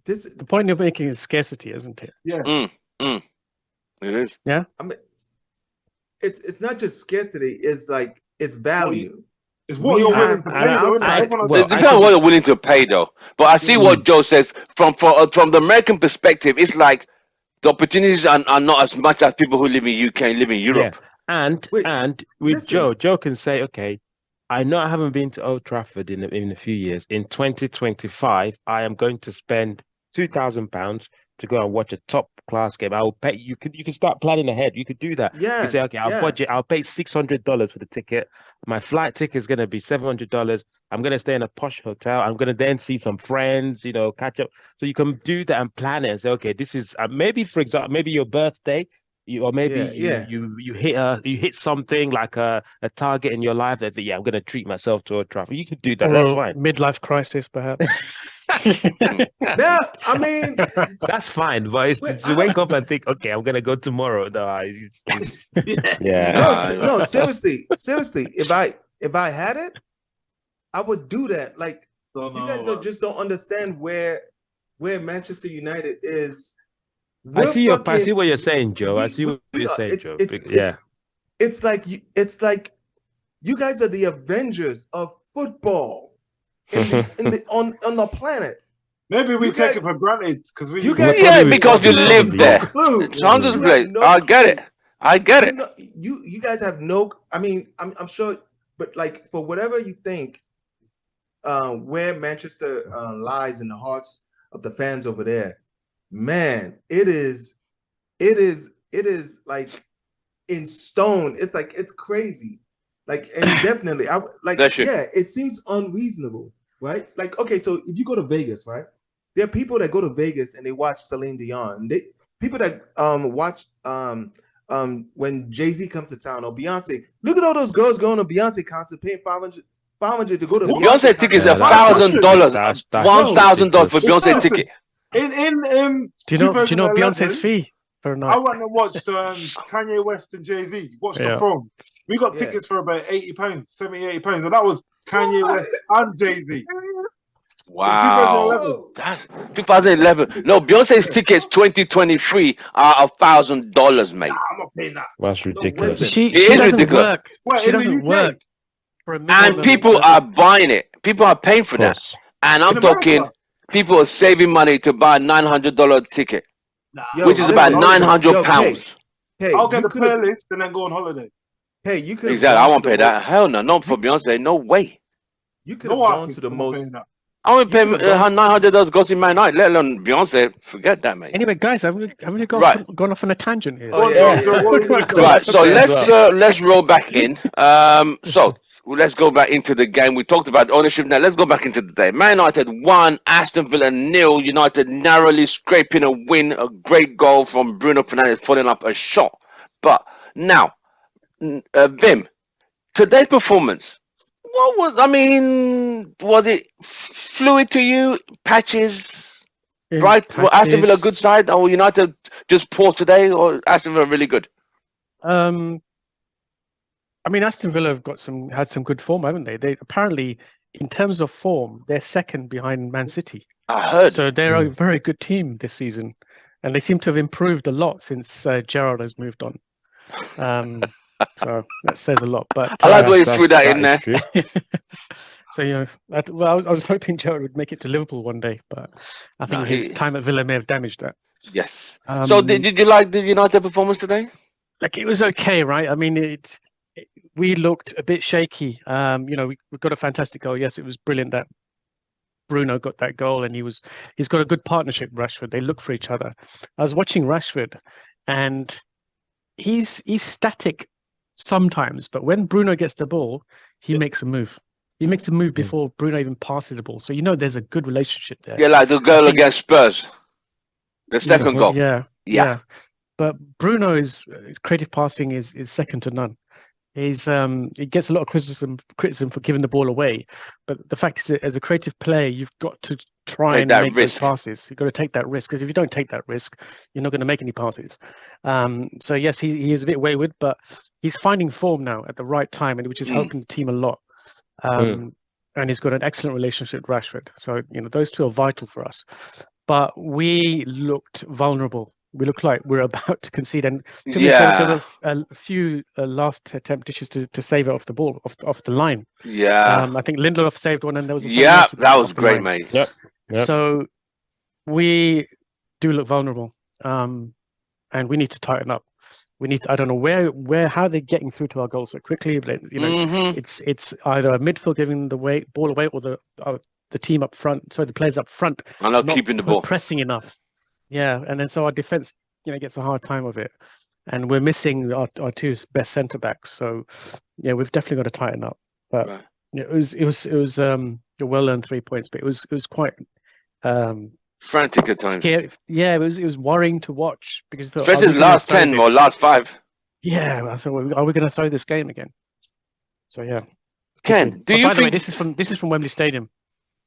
The point you're making is scarcity, isn't it? Yeah. It is. Yeah. I mean, it's not just scarcity. It's like it's value. It's what We you're have willing to an pay, though, isn't it? outside. Everyone It depends on what you're willing to pay, though. But I see what Joe says from the American perspective. It's like the opportunities are not as much as people who live in UK and live in Europe. And Wait, with listen. Joe can say, okay, I know I haven't been to Old Trafford in a few years. In 2025, I am going to spend £2,000 to go and watch a top class game. I will pay. You can start planning ahead. You could do that. You can say, Yes, okay, I'll budget. yes. I'll pay $600 for the ticket. My flight ticket is going to be $700. I'm going to stay in a posh hotel. I'm going to then see some friends, catch up. So you can do that and plan it and say, okay, this is maybe, for example, maybe your birthday. Or maybe Yeah, yeah. you hit something like a target in your life that I'm gonna treat myself to a trophy. You could do that. That's Or fine. midlife crisis, perhaps. Now, I mean, That's fine. But it's wait, to wake up and think, okay, I'm gonna go tomorrow. No, yeah. no, seriously, if I had it, I would do that. Like, Don't you guys know. just don't understand where Manchester United is. I We're see fucking- what you're saying, Joe. I we- see what we you're are- saying, it's- Joe. it's- It's like you guys are the Avengers of football on the planet. Maybe we You take guys- it for granted because we. you guys- Yeah, Probably- because you probably, live yeah. there. No clue. Saunders You Blake. have no I get it. clue. I get it. You guys have no. I mean, I'm sure, but like for whatever you think, where Manchester lies in the hearts of the fans over there, man, it is like in stone. It's like it's crazy. Like, and definitely, Bless you. yeah, it seems unreasonable, right? Like, okay, so if you go to Vegas, right? There are people that go to Vegas and they watch Celine Dion. People that watch when Jay-Z comes to town or Beyonce. Look at all those girls going to Beyonce concert paying $500 to go to Beyonce tickets Yeah, are that's- $1,000. that's $1,000 for ridiculous. Beyonce ticket. In Do you know 2011, Beyonce's fee for a I night? went and watched Kanye West and Jay-Z. Watched the Yeah. prom. We got Yeah. tickets for about £80, 70, £80, and that was Kanye West and Jay-Z. Wow. 2011. No, Beyonce's tickets 2023 are $1,000, mate. I'm not paying that. That's ridiculous. listen. She It is doesn't ridiculous. work. Well, She in the doesn't UK. work for a And minimum people of- are buying it. People are paying for Of that. course. And I'm In America. talking people are saving money to buy a $900 ticket, Yo, which is about listen. £900. Hey, I'll get you the could've- playlist and then go on holiday. Hey, you could Exactly. I won't pay that. Hell no. Not for Beyonce. No way. You could have No gone artist to the am I most. paying that. I won't pay You could've gone- $900 to go see Man United, let alone Beyonce. Forget that, mate. Anyway, guys, haven't we Right. gone off on a tangent here? Oh, Yeah. yeah. Right, so let's roll back in. So let's go back into the game. We talked about ownership. Now let's go back into the day. Man United 1, Aston Villa 0. United narrowly scraping a win. A great goal from Bruno Fernandes following up a shot. But now, Vim, today's performance. Was it fluid to you? Patches? Right? Were Aston Villa a good side? Or United just poor today? Or Aston Villa really good? I mean, Aston Villa have had some good form, haven't they? They apparently, in terms of form, they're second behind Man City. I heard. So they're a very good team this season, and they seem to have improved a lot since Gerrard has moved on. So that says a lot. But I like the way you threw that in there. is true. so I was hoping Gerrard would make it to Liverpool one day, but I think No, his time at Villa may have damaged that. Yes. So did you like the United performance today? Like, it was okay, right? I mean, we looked a bit shaky. We got a fantastic goal. Yes, it was brilliant that Bruno got that goal, and he's got a good partnership with Rashford. They look for each other. I was watching Rashford, and he's static sometimes, but when Bruno gets the ball, he makes a move. He makes a move before Bruno even passes the ball. So there's a good relationship there. Yeah, like the goal against Spurs. The second goal. Yeah. But Bruno his creative passing is second to none. He gets a lot of criticism for giving the ball away. But the fact is that as a creative player, you've got to try and make those passes. You've got to take that risk, because if you don't take that risk, you're not going to make any passes. So yes, he is a bit wayward, but he's finding form now at the right time, and which is helping the team a lot. And he's got an excellent relationship with Rashford. So those two are vital for us. But we looked vulnerable we look like we're about to concede. And to be honest, there Yeah. were a few last attempt dishes to save it off the ball, off the line. Yeah. I think Lindelof saved one, and there was something Yeah. else That was off the great, line. mate. Yep. Yep. So we do look vulnerable, and we need to tighten up. We need to, I don't know how they're getting through to our goals so quickly. But, you know, Mhm. it's either a midfield giving the ball away, or the team up front, sorry, the players up front I'm not keeping the ball. pressing enough. Yeah, and then so our defense, you know, gets a hard time of it, and we're missing our two best centre backs. So yeah, we've definitely got to tighten up. But Right. it was a well-earned 3 points, but it was quite Frantic at times. scary. Yeah, it was worrying to watch because Especially the last 10 or last 5. Yeah, I thought, are we going to throw this game again? So yeah. Ken, do Oh, you by the way, think this is from Wembley Stadium.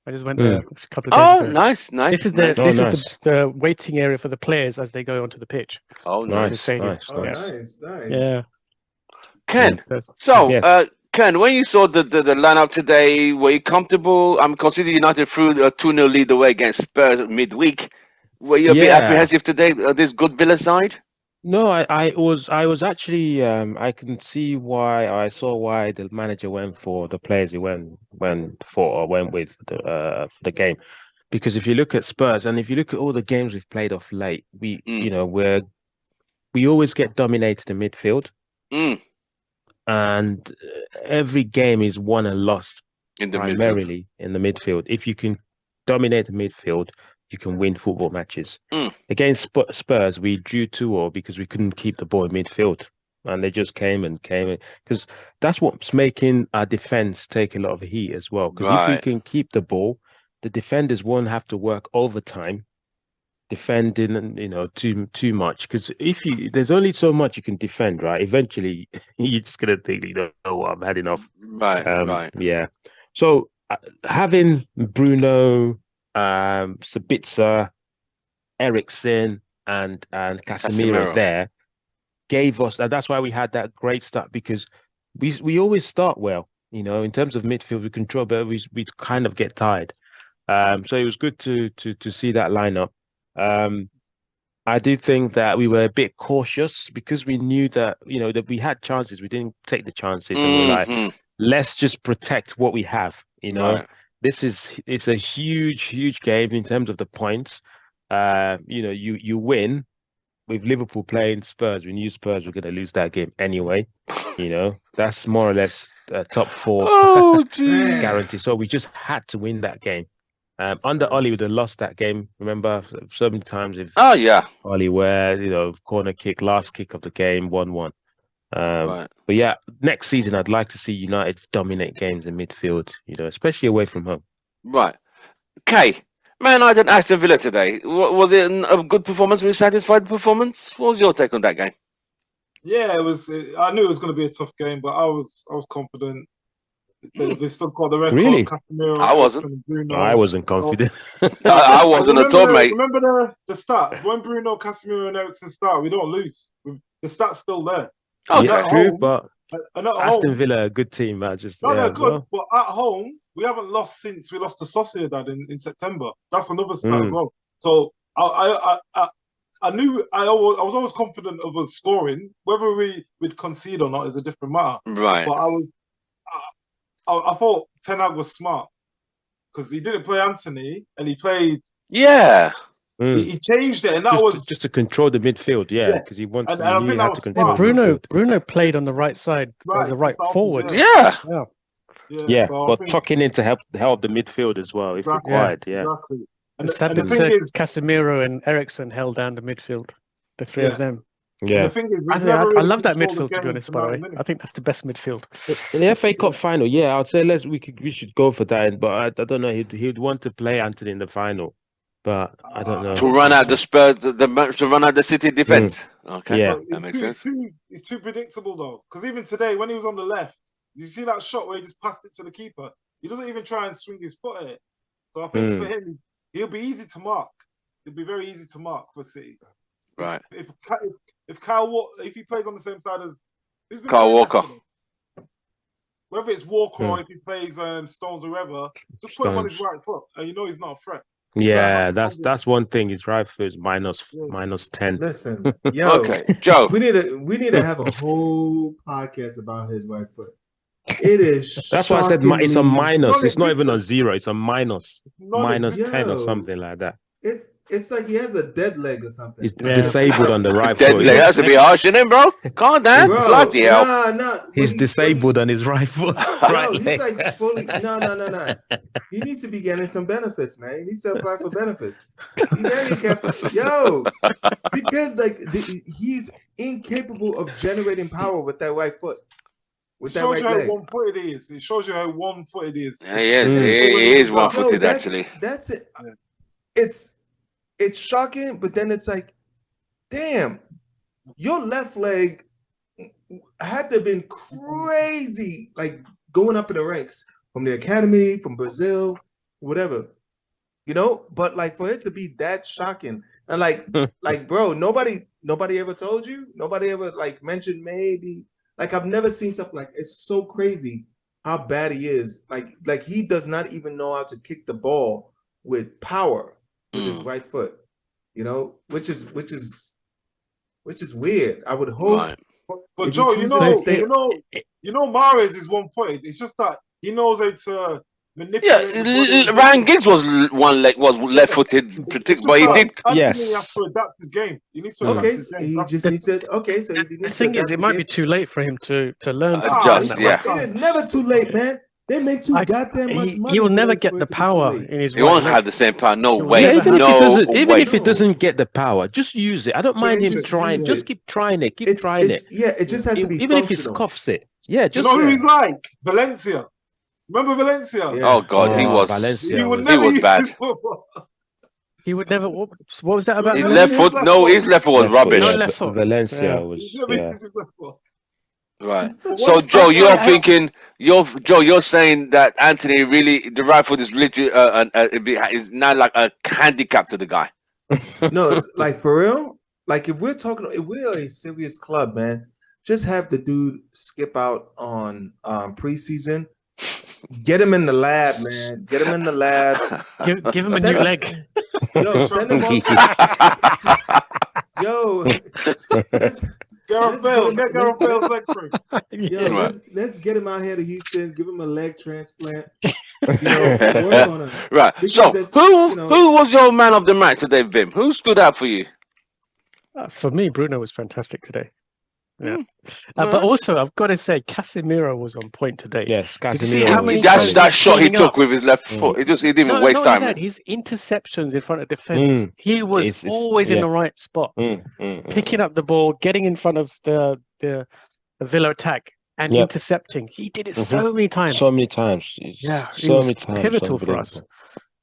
I just went there a couple of days Oh, ago. nice. This is nice. the waiting area for the players as they go onto the pitch. Oh, to the nice. Nice, stadium. nice, Oh, nice. nice. Yeah. Ken, That's- so Yes. Ken, when you saw the lineup today, were you comfortable? I'm considering United threw a 2-0 lead away against Spurs midweek. Were you a bit Yeah. apprehensive today? This good Villa side? No, I was actually I can see why, I saw why the manager went for the players he went with for the game, because if you look at Spurs and if you look at all the games we've played off late, we Mm. we always get dominated in midfield, Mm. and every game is won and lost In the midfield. primarily in the midfield. If you can dominate the midfield, you can win football matches. Mm. Against Spurs, we drew 2-2 because we couldn't keep the ball in midfield, and they just came because that's what's making our defense take a lot of heat as well. Because if we Right. can keep the ball, the defenders won't have to work overtime defending, and too much. Because there's only so much you can defend, right? Eventually, you're just gonna think, what, I'm had enough. Right. Yeah. So having Bruno, Sabitzer, Eriksen, and Casemiro there gave us, and that's why we had that great start, because we always start well, in terms of midfield we control, but we kind of get tired. So it was good to see that lineup. I do think that we were a bit cautious because we knew that that we had chances, we didn't take the chances, and we're like, Mhm. let's just protect what we have. Right. It's a huge game in terms of the points. You win with Liverpool playing Spurs. We knew Spurs were going to lose that game anyway. That's more or less top 4 Oh, geez. guarantee. So we just had to win that game. Under Oli, we'd have lost that game. Remember, so many times if Oh, yeah. Oli were, corner kick, last kick of the game, 1-1. Right. But yeah, next season I'd like to see United dominate games in midfield, especially away from home. Right. Okay. Man United and Aston Villa today. Was it a good performance? Were you satisfied with the performance? What was your take on that game? Yeah, it was. I knew it was going to be a tough game, but I was confident. We've still got the record. Really? Casemiro, I wasn't. Eriksen, Bruno. I wasn't confident. I wasn't at all, mate. Remember the stat when Bruno, Casemiro, and Eriksen start, we don't lose. The stat's still there. Okay. Yeah, true, but And at Aston home, Villa, a good team. I just they're good. well, But at home, we haven't lost since we lost to Sociedad in September. That's another stat as well. So I knew I was always confident of us scoring. Whether we'd concede or not is a different matter. Right. But I thought Ten Hag was smart because he didn't play Anthony and he played. Yeah. He changed it, and that was just to control the midfield. Yeah, because he wanted. And I he think had that was to control smart. the midfield. Bruno played on the right side as a right forward. Yeah. Yeah, so I but think- tucking in to help the midfield as well if Exactly. required. Yeah. Exactly. And And the thing is, Casemiro and Eriksen held down the midfield, the three of them. Yeah. the thing is, we've I never really love that controlled midfield, the to be game honest. for By the 90 way, I minutes. think that's the best midfield. In the FA Cup final, yeah, I'd say we should go for that. But I don't know. He'd want to play Anthony in the final, but I don't know. To run out the Spurs, to run out the City defense. Okay. Yeah. That makes sense. It's too predictable though, because even today when he was on the left, you see that shot where he just passed it to the keeper. He doesn't even try and swing his foot at it. So I think for him, he'll be easy to mark. It'll be very easy to mark for City. Right. If he plays on the same side as who's been Kyle playing Walker. left, whether it's Walker or if he plays Stones or whoever, just put him on his Stones. right foot, and you know he's not a threat. Yeah, that's one thing. His right foot is minus 10. Listen, yo, Okay, Joe. we need to have a whole podcast about his right foot. It is That's why I said it's a shockingly- minus. It's not even a 0. It's a minus. Minus 10 or Yo. something like that. It's like he has a dead leg or something. He's Yeah. disabled on the right Dead foot. leg. That's a bit harsh, isn't it, bro? Calm down. Bro, Bloody hell. nah. He's disabled on his right foot. Right He's leg. like fully. No. He needs to be getting some benefits, man. He needs to apply for benefits. He's handicapped, yo, because like he's incapable of generating power with that right foot. With It that shows right you how leg. one-footed he is. It shows you how one-footed he is. Yeah, he is. He is one-footed, actually. That's it. It's shocking, but then it's like, damn, your left leg had to have been crazy, like going up in the ranks from the academy, from Brazil, whatever, you know. But like for it to be that shocking, and like bro, nobody ever told you, nobody ever like mentioned maybe. Like I've never seen stuff like it's so crazy how bad he is. Like he does not even know how to kick the ball with power with his right foot, you know, which is weird. I would hope. Right. But If Joe, he you chooses to know, stay- Mahrez is one-footed. It's just that he knows how to manipulate. Yeah, the body. Ryan Giggs was left-footed, It's just but he that did. Anthony Yes. has to adapt his game. He needs to adapt Okay, his game. he That's- just needs to. Okay, so he needs The to thing is, adapt it might be again. too late for him to learn. to Adjust, learn that yeah. right. It is never too late, man. They make too goddamn much money. He will for never it- get for the it to be too power late. in his He right won't leg. have the same power. No He will way. never have No If way. it doesn't get the power, just use it. I don't mind him Just trying. use Just it. keep trying it. Keep trying it. Yeah, it just has to be Even if he functional. scoffs it. Yeah, Do you just know who he's like? Valencia. Remember Valencia? Yeah. Oh God, he was. Valencia He would was- never was use bad. his football. He would never. What was that about? His Valencia? left foot. No, his left foot was left foot, rubbish. No yeah, left foot. Valencia Yeah. was. He never Yeah. uses his left foot. Right. But So what is Joe, that you're guy- thinking, you're saying that Anthony really, the right foot is literally is not like a handicap to the guy. No, it's like for real. Like if we're a serious club, man, just have the dude skip out on preseason. Get him in the lab, man. Get him in the lab. Give him a Send new us- leg. Yo, send him on. Yo, let's, Gareth Let's Bale, get him- get Gareth let's- Bale's leg through. yo, Right. let's get him out here to Houston. Give him a leg transplant. You know, work on him. Right. Because So that's- who you know- who was your man of the match today, Vim? Who stood out for you? For me, Bruno was fantastic today. Yeah. Mm. But also, I've got to say, Casemiro was on point today. Yes, Did you see Casemiro how was many That's times that he's shot he cleaning took up? with his left foot. He didn't even No, waste not time. only that, his interceptions in front of defense, Mm. he was It's- always in yeah. the right spot, Mm. picking up the ball, getting in front of the Villa attack, and Yep. intercepting. He did it so many times. So many times. Yeah, it so was many times. pivotal for us. Unbelievable.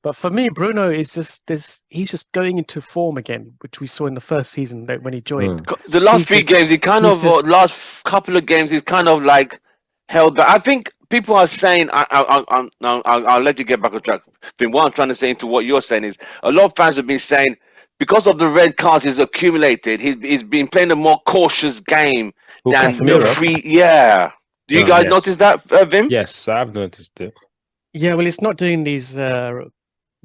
But for me, Bruno is just this. He's just going into form again, which we saw in the first season when he joined. The last He's three just- games, he kind he's of just- last couple of games, he's kind of like held back. I think people are saying, I'll let you get back on track. But what I'm trying to say into what you're saying is, a lot of fans have been saying because of the red cards he's accumulated, he's been playing a more cautious game Who, than Casemiro? the free. Yeah. Do you Oh, guys yes. notice that, Vim? Yes, I've noticed it. Yeah, well, he's not doing these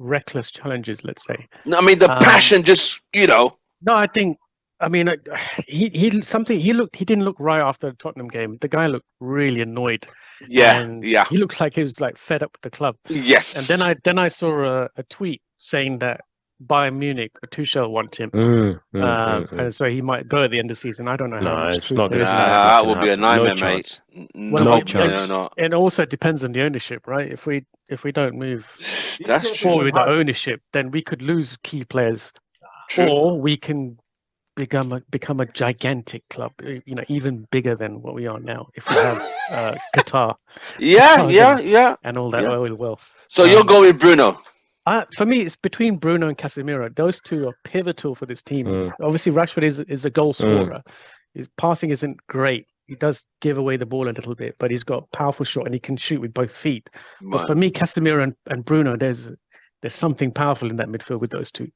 reckless challenges, let's say. No, I mean the passion, just No, I mean, he didn't look right after the Tottenham game. The guy looked really annoyed. And yeah. He looked like he was like fed up with the club. Yes. And then I saw a tweet saying that Bayern Munich or Tuchel want him, and so he might go at the end of the season. I don't know how No, much it's truth not there gonna is in happen. that. that No would be a chance. nightmare, No mate. chance. Well, No, chance. no. It also depends on the ownership, right? If we don't move That's true. forward with the ownership, then we could lose key players, True. or we can become a gigantic club, even bigger than what we are now. If we have Qatar Yeah. and all that Yeah. oil wealth. So you're going with Bruno. For me, it's between Bruno and Casemiro. Those two are pivotal for this team. Mm. Obviously, Rashford is a goal scorer. His passing isn't great. He does give away the ball a little bit, but he's got a powerful shot and he can shoot with both feet. But for me, Casemiro and Bruno, there's something powerful in that midfield with those two.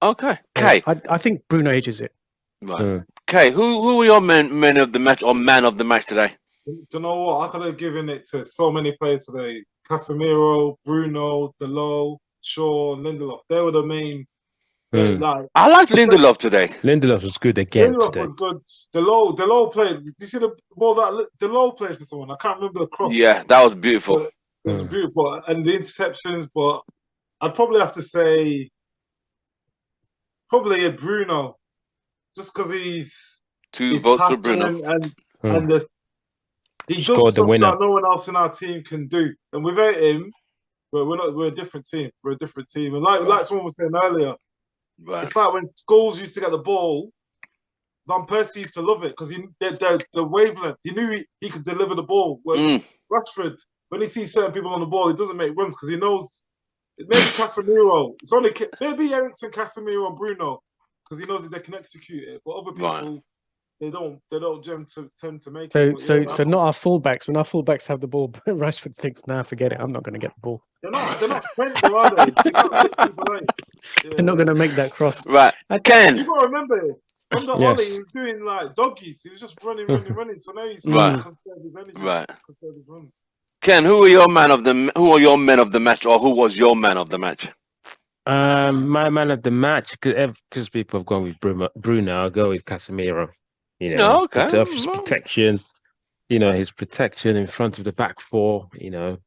Okay. Okay. I think Bruno ages it. Right. Okay. Who were your men of the match or man of the match today? Do you know what? I could have given it to so many players today. Casemiro, Bruno, Delo, Shaw, and Lindelof. They were the main. Like I like Lindelof today. Lindelof was good again Lindelof today. was good. The low played. Did you see the ball that the low played for someone? I can't remember the cross. Yeah, that was beautiful. But it was beautiful, and the interceptions. But I'd probably have to say probably a Bruno, just because he's votes for Bruno. And he Scored does the stuff winner. that no one else in our team can do. And without him, we're a different team. We're a different team. And like someone was saying earlier, it's like when Scholes used to get the ball, Van Persie used to love it because the wavelength, he knew he could deliver the ball. Whereas Rashford, when he sees certain people on the ball, he doesn't make runs because he knows maybe Casemiro. It's only maybe Eriksen, Casemiro, and Bruno because he knows that they can execute it. But other people, they don't tend to make it. So not our fullbacks. When our fullbacks have the ball, Rashford thinks, "Nah, forget it. I'm not going to get the ball." They're not friendly, are they? They can't make people right. They're not going to make that cross. Right, Ken. You got to remember, on the Ollie, he was doing like doggies. He was just running. So now he's trying to conserve his energy, conserve his runs. Ken, who are your men of the match, or who was your man of the match? My man of the match, because people have gone with Bruno, I'll go with Casemiro. You know, his protection. You know, his protection in front of the back four. You know,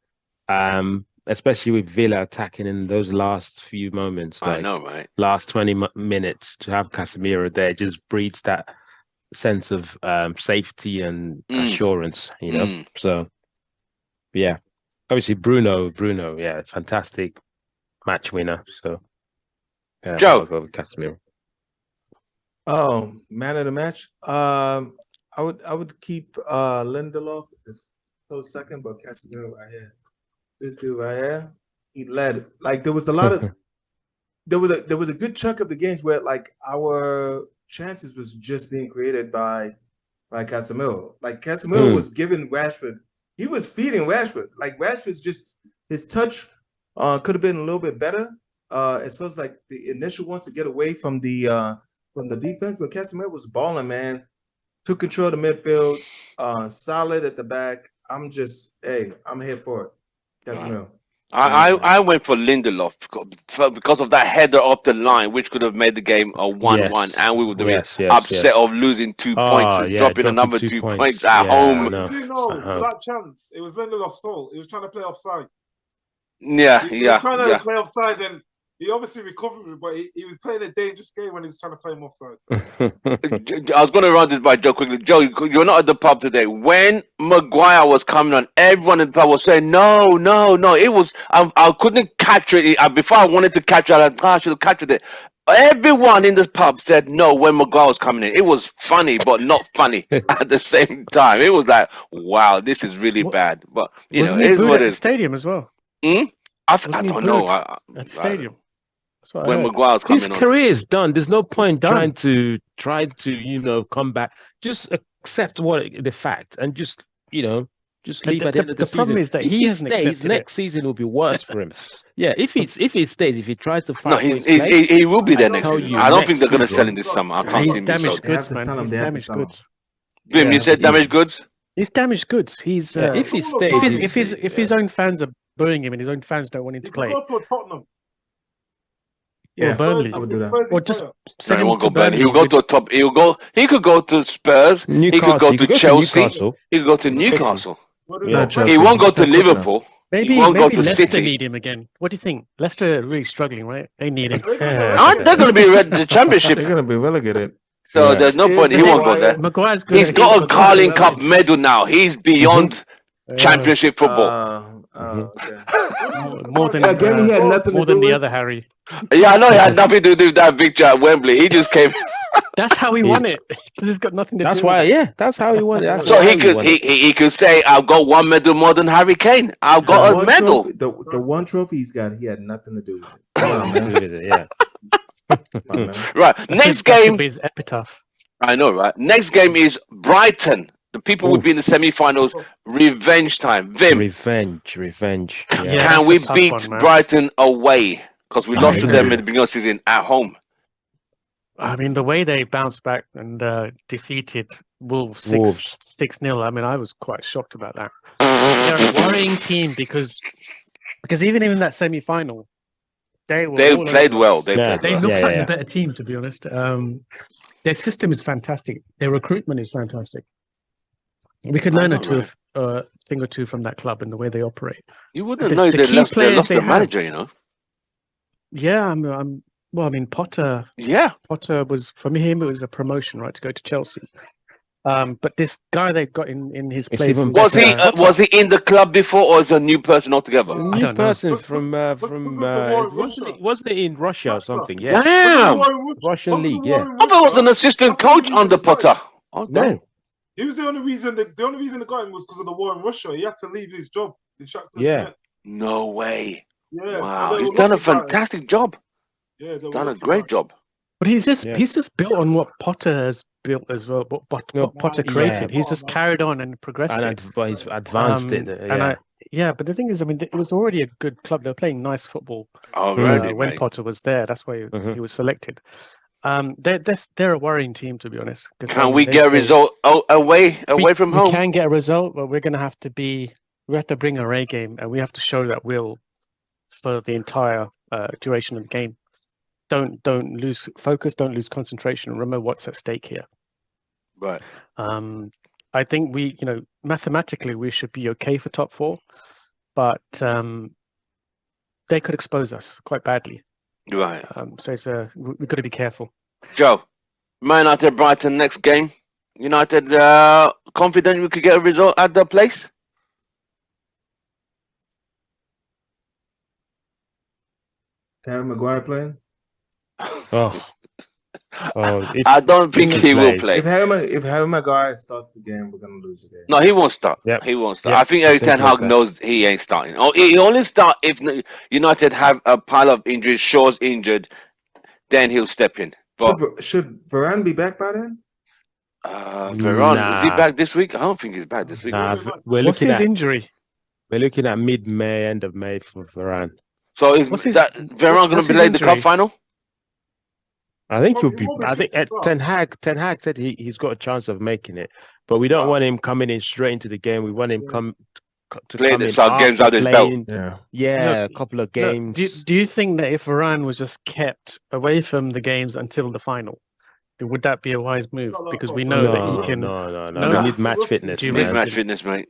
especially with Villa attacking in those last few moments. Like, I know, right? Last 20 minutes to have Casemiro there just breeds that sense of safety and assurance. You know, so yeah, obviously Bruno, yeah, fantastic match winner. So yeah, Joe, I'll go with Casemiro. Oh, man of the match. I would keep Lindelof as close second, but Casemiro right here. This dude right here, he led it. Like there was a lot of there was a good chunk of the games where like our chances was just being created by Casemiro. Like Casemiro was giving Rashford, he was feeding Rashford. Like Rashford's just his touch could have been a little bit better. As far as like the initial one to get away from the defense, but Casemiro was balling, man. Took control of the midfield, solid at the back. I'm here for it. Casemiro. I went for Lindelof because of that header off the line, which could have made the game a 1-1, and we would have been upset of losing 2 points and dropping another 2 points at home. You know, that chance, it was Lindelof's fault. He was trying to play offside. He was trying to play offside, and he obviously recovered, but he was playing a dangerous game when he was trying to play him offside. I was going to run this by Joe quickly. Joe, you're not at the pub today. When Maguire was coming on, everyone in the pub was saying, no. It was, I couldn't catch it. Before I wanted to catch it, I should have captured it. Everyone in the pub said no when Maguire was coming in. It was funny, but not funny at the same time. It was like, wow, this is really bad. But, you know, it is what it is. At the stadium as well. I don't know. At the stadium. When Maguire's coming his career is done. There's no point trying to come back. Just accept the fact and just leave at the end of the season. The problem is that he hasn't accepted it. Next season will be worse for him. Yeah, if he stays, if he tries to fight, he will be there next season. I don't think they're going to sell him this summer. I can't see him. Damaged goods, man. He's damaged goods. Bim, you said damaged goods. He's damaged goods. He's if he stays, if his own fans are booing him and his own fans don't want him to play. Go to Tottenham. Yeah, Burnley. I would do that. Or just he won't go Burnley. He'll go to a top. He could go to Spurs. Newcastle. He could go to Chelsea. He could go to Newcastle. He won't go to Liverpool. Maybe Leicester need him again. What do you think? Leicester are really struggling, right? They need him. Aren't they going to be the Championship? They're going to be relegated. So there's no point. He won't go there. Maguire's good. He's got a Carling Cup medal now. He's beyond Championship football. Okay. More than again, he had nothing more to than do the with other Harry. Yeah, I know he had nothing to do with that victory at Wembley. He just came. That's how he won it. He's got nothing to do. That's why, yeah. That's how he won it. So he could say, "I've got one medal more than Harry Kane. I've got a medal." The one trophy he's got, he had nothing to do with it. Come on, man. Yeah. Right. Next game. His epitaph. I know, right? Next game is Brighton. The people would be in the semi-finals. Revenge time. Vim. Revenge. Yeah. Can we beat Brighton away? Because we lost to them at the beginning of the season at home. I mean, the way they bounced back and defeated Wolves 6-0. I mean, I was quite shocked about that. They're a worrying team because even in that semi-final, They were They all played over well. us. They Yeah. played They well. look Yeah, like yeah, the better team, to be honest. Their system is fantastic. Their recruitment is fantastic. We could I learn know, right? a thing or two from that club and the way they operate. You wouldn't The, know the they key lost. They players lost they the have, manager. You know. yeah, well, I mean, Potter Yeah. was, for him, it was a promotion, right, to go to Chelsea. But this guy they've got in his It's place even is, Was he better. was he in the club before, or is a new person altogether? I New don't know. person from Look at the war in Russia. wasn't it in Russia or something? Yeah, Look at the Damn! war in Russia. Russian Look at the league. war Yeah, in I thought he was an Russia. assistant That's the only coach reason under they got him. Potter. Oh, damn. no, He was the only reason. The only reason they got him was because of the war in Russia. He had to leave his job in Shakhtar yeah. Donetsk. No way. Yeah, Wow, so they he's were done a lucky about it. fantastic job. Yeah, they were Done a lucky great about job. But he's Yeah. just built on what Potter has built as well. What No, Potter yeah. created. He's just carried on and progressed it. But he's advanced it. And but the thing is, I mean, it was already a good club. They were playing nice football Already, when mate. Potter was there. That's why Mhm. he was selected. They're a worrying team, to be honest. 'Cause, Can we get a result away from we home? can get a result, but we're going to have to we have to bring our A game, and we have to show that will for the entire duration of the game. Don't lose focus. Don't lose concentration. Remember what's at stake here. Right. I think mathematically we should be okay for top four, but they could expose us quite badly. Right. So we've got to be careful. Joe, Man United Brighton next game. United confident we could get a result at the place? Harry Maguire playing? Oh, I don't think he will plays. play. If Harry Maguire starts the game, we're gonna lose the game. No, he won't start. Yep. He won't start. Yep. I think Eric Ten Simple as Hag that. knows he ain't starting. Oh, he only start if United have a pile of injuries. Shaw's injured, then he'll step in. But Should Varane be back by then? Varane, is he Nah. back this week? I don't think he's back this week. Nah, we're What's looking his at injury? mid-May, end of May for Varane. So is What's his- Varane going what's to his play the cup injury? final? I think he'll He be. won't be I fit think to start. Ten Hag said he's got a chance of making it, but we don't want him coming in straight into the game. We want him to Play come the in some games after out his belt. playing, Yeah. yeah, No, a couple of No, games. do you think that if Varane was just kept away from the games until the final, would that be a wise move? No, Because we no, know that he can. No. No? We need match fitness, Do you man. risk Match fitness, mate.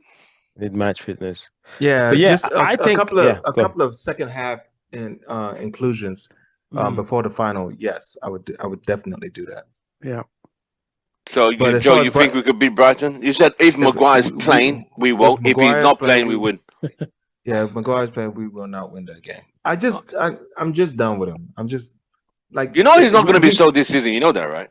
Need match fitness. Yeah, But yeah, just I a think- couple of yeah, a go on. couple of second half inclusions before the final. Yes, I would definitely do that. Yeah. So, But as Joe, far as you think we could beat Brighton? You said if Maguire's playing, we won't. If he's Maguire's not playing, playing, we win. Yeah, if Maguire's playing, we will not win that game. I'm just done with him. I'm just like You know he's not going to be sold this season. You know that, right?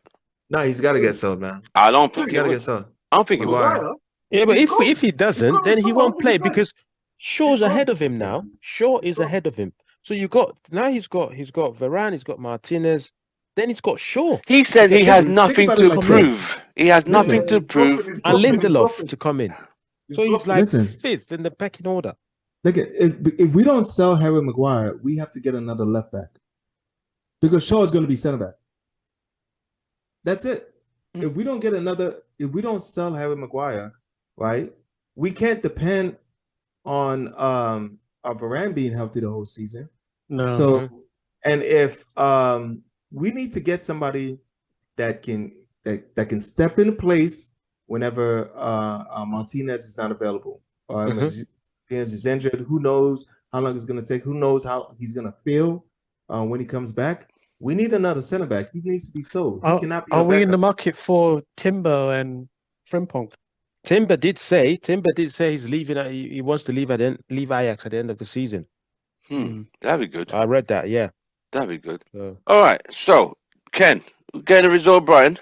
No, he's got to get sold, man. I don't think He's he got to will. get sold. I don't think he will. Maguire. Yeah, but He's if he doesn't, got then he someone won't who's play back. because Shaw's got- ahead of him now. Shaw is ahead of him. So he's got Varane, he's got Martinez, then he's got Shaw He said he Think- has think nothing about it to like this. prove. He has nothing Listen. to prove. and He's Lindelof bluffing. to come in. He's So he's bluffing. like Listen. fifth in the pecking order. Look, if we don't sell Harry Maguire, we have to get another left back because Shaw is going to be center back. That's it. If we don't sell Harry Maguire, right, we can't depend on our Varane being healthy the whole season. No. So, and if we need to get somebody that can step into place whenever Martinez is not available, or Martinez is injured. Who knows how long it's going to take? Who knows how he's going to feel when he comes back? We need another center back. He needs to be sold. He cannot be. Are we in the backup. market for Timber and Frimpong? Timber did say he's leaving. He wants to leave Ajax at the end of the season. That'd be good. I read that. Yeah. That'd be good. So All right. So, Ken, get a result, Brian.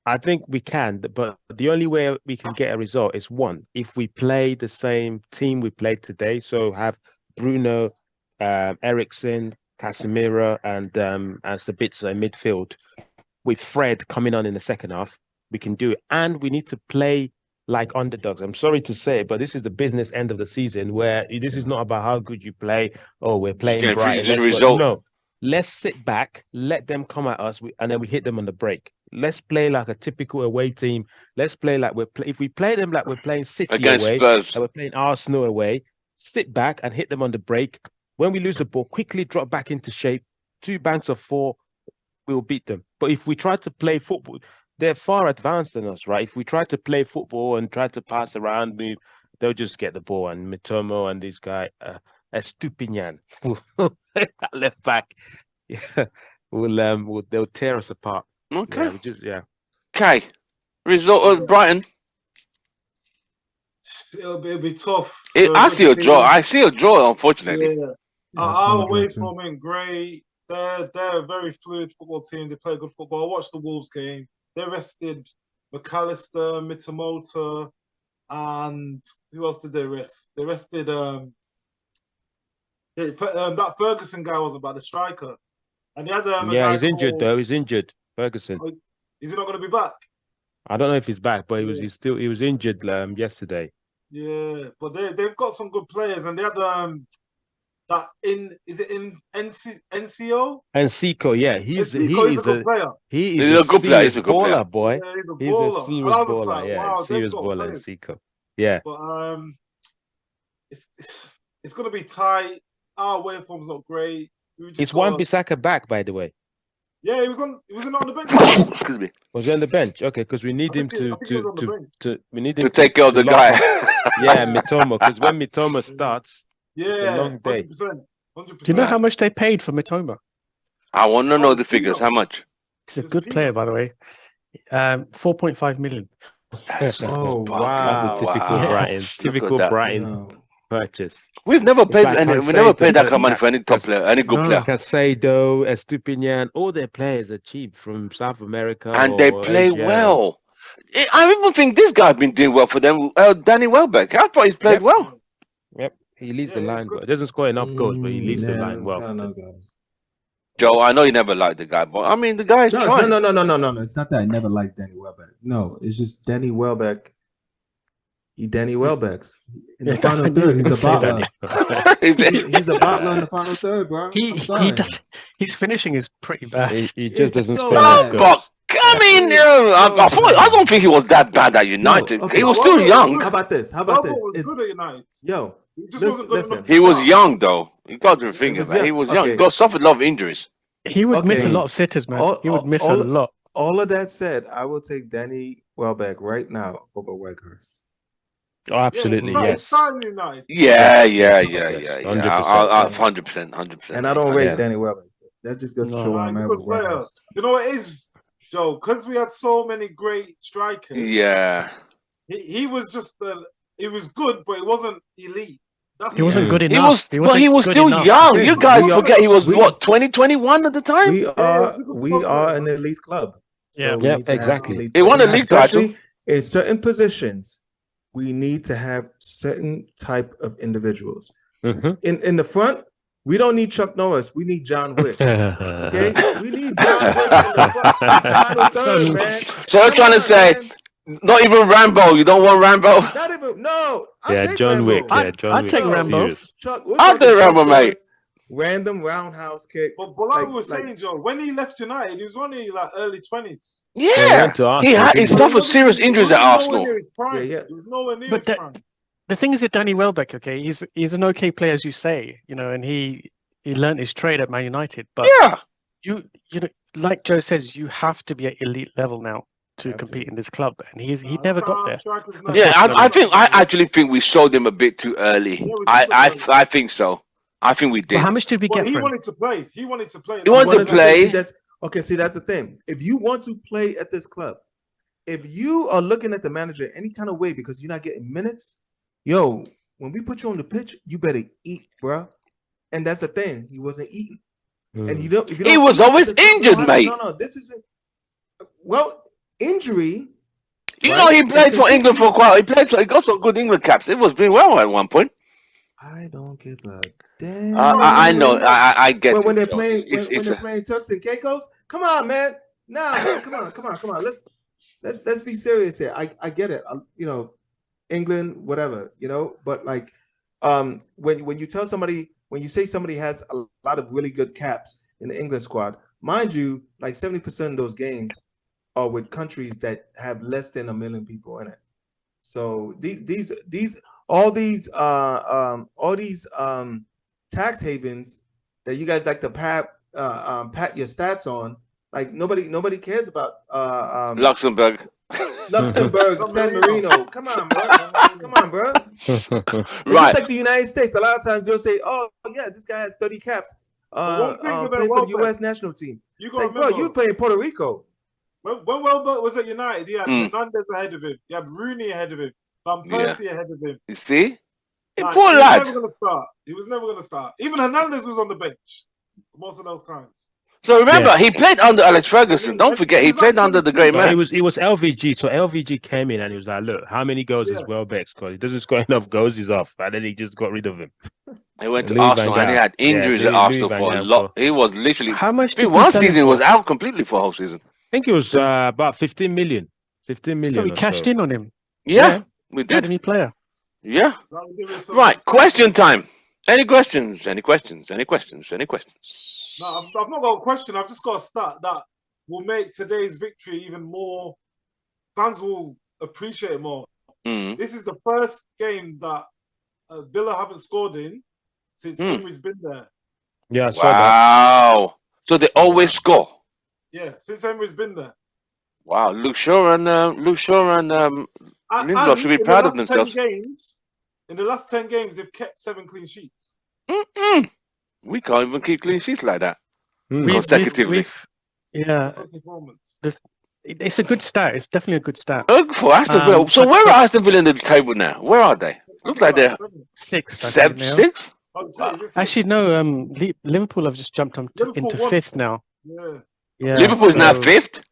I think we can, but the only way we can get a result is one, if we play the same team we played today. So have Bruno, Ericsson, Casemiro, and Sabitzer in midfield, with Fred coming on in the second half. We can do it, and we need to play like underdogs. I'm sorry to say it, but this is the business end of the season where this is not about how good you play. Oh, we're playing get Brighton. the let's go. result. No, let's sit back, let them come at us, and then we hit them on the break. Let's play like a typical away team. Let's play like if we play them like we're playing City Against away, Spurs. like we're playing Arsenal away, sit back and hit them on the break. When we lose the ball, quickly drop back into shape. 2 banks of 4, we'll beat them. But if we try to play football, they're far advanced than us, right? If we try to play football and try to pass around, they'll just get the ball. And Mitomo and this guy, Estupinian, left back, yeah, they'll tear us apart. Okay. Yeah. Okay. Result of Brighton. It'll be tough. I see a draw. I see a draw, unfortunately. Yeah. Our away form ain't great. They're a very fluid football team. They play good football. I watched the Wolves game. They rested McAllister, Mitamota, and who else did they rest? They rested that Ferguson guy wasn't bad, the striker. And the other he's injured though. He's injured. Ferguson. Is he not going to be back? I don't know if he's back, but he was injured yesterday. Yeah, but they've got some good players, and they had NCO? NCO, yeah, he's a good player. He's a good player. He's a good baller, boy. Yeah, he's a serious baller. Like, yeah, wow, serious baller, NCO. Yeah. But it's gonna be tight. Our away form's not great. It's Wan-Bissaka back, by the way. Yeah, he was on the bench. Excuse me. Was he on the bench? Okay, because we need him to take care of the guy. Yeah, Mitoma, because when Mitoma starts, yeah, it's a long day. 100%. Do you know how much they paid for Mitoma? I want to know the figures. How much? He's a good player, by the way. 4.5 million. Oh wow! Typical Brighton purchase. We've never paid that kind of money for any top player, any good player. Casado, Estupinian, all their players are cheap from South America, and they play well. I even think this guy's been doing well for them. Danny Welbeck, I thought he's played well. Yep, he leads the line. He doesn't score enough goals, but he leads the line well. Joe, I know you never liked the guy, but I mean the guy is trying. No. It's not that I never liked Danny Welbeck. No, it's just Danny Welbeck. Danny Welbeck's in the final third. He's a bottler. He's a bottler in the final third, bro. His finishing is pretty bad. He just doesn't score enough goals. I mean, I don't think he was that bad at United. He was still young. How about this? Yo, listen. He was young though. You got to think about it. He was young. He suffered a lot of injuries. He would miss a lot of sitters, man. He would miss a lot. All of that said, I will take Danny Welbeck right now over Weghorst. Oh, absolutely, yes. Yeah. 100%. And I don't rate Danny Welbeck. That just goes to show I'm You know what it is, Joe? Because we had so many great strikers. Yeah. He was just he was good, but he wasn't elite. He wasn't good enough. He was still young. You guys forget he was what 2021 at the time. We are an elite club. So yeah, exactly. He won a league title. In certain positions, we need to have certain type of individuals. In the front, we don't need Chuck Norris. We need John Wick. Okay, we need John Wick in the third, man. So you're trying to say, not even Rambo. You don't want Rambo? Not even no. John Wick. Yeah, John Wick. I'll take Rambo. I'll take Rambo, mate. Random roundhouse kick. But like we were saying, Joe, when he left United, he was only like early 20s. Yeah, he suffered serious injuries at Arsenal. But the thing is that Danny Welbeck, okay, he's an okay player, as you say, and he learned his trade at Man United. But you know, like Joe says, you have to be at elite level now to compete in this club, and he never got there. Yeah, I actually think we sold him a bit too early. I think so. I think we did. Well, how much did we get for him? He wanted to play. He wanted to play. See, that's the thing. If you want to play at this club, if you are looking at the manager any kind of way because you're not getting minutes, yo, when we put you on the pitch, you better eat, bro. And that's the thing. He wasn't eating. And you don't. If you don't he was always injured, mate. No, this isn't. Well, injury. You know, he played for England for a while. He got some good England caps. It was doing well at one point. I don't give a damn. I know. I get. When they're playing, when they're playing Turks and Caicos, come on, man. Nah, man, come on. Let's be serious here. I get it. England, whatever, But like, when you tell somebody, when you say somebody has a lot of really good caps in the England squad, mind you, like 70% of those games are with countries that have less than 1 million people in it. So these tax havens that you guys like to pat your stats on. Like nobody cares about Luxembourg. Luxembourg, San Marino. Come on, bro. Come on, bro. It's Right. just like the United States. A lot of times they'll say, "Oh, yeah, this guy has 30 caps one thing about playing for the Welbeck, U.S. national team." You It's got to like, bro, remember, you playing Puerto Rico. when Welbeck was at United, he had Mm. Hernandez ahead of him. He had Rooney ahead of him. Van Yeah. Persie ahead of him. You see? Like, Poor he was lad. never going to start. He was never going to start. Even Hernandez was on the bench most of those times. So remember, he played under Alex Ferguson. Don't forget, he played under the great No, man. it was LVG. So LVG came in and he was like, "Look, how many goals is Welbeck scored? He doesn't score enough goals. He's off." And then he just got rid of him. He went to Louis Arsenal Van and he Gaal. had injuries Yeah, at Louis Arsenal Van for a Gaal lot. He was literally. How much I think did we one sell him season for? was out completely for a whole season. I think it was about 15 million. 15 million. So we or cashed in on him. Yeah, we did. Academy player. Yeah. That would give us some- Right. Question time. Any questions? Any questions? Any questions? Any questions? No, I've not got a question. I've just got a stat that will make today's victory even more. Fans will appreciate it more. Mm. This is the first game that Villa haven't scored in since Emery's been there. Yeah, I saw that. Wow. So they always score. Yeah, since Emery's been there. Wow. Luke Shaw and Lindelof should be in the proud of last themselves. 10 games, in the last 10 games, they've kept 7 clean sheets. We can't even keep clean sheets like that Mm. consecutively. Yeah, Good performance. it's a good stat. It's definitely a good stat. For Aston Villa. So where are Aston Villa in the table now? Where are they? Looks like they're Sixth. I think, now. six. Oh, is it six? Actually, no. Liverpool have just jumped Liverpool into won. fifth now. Yeah. Yeah. Liverpool is now so- fifth.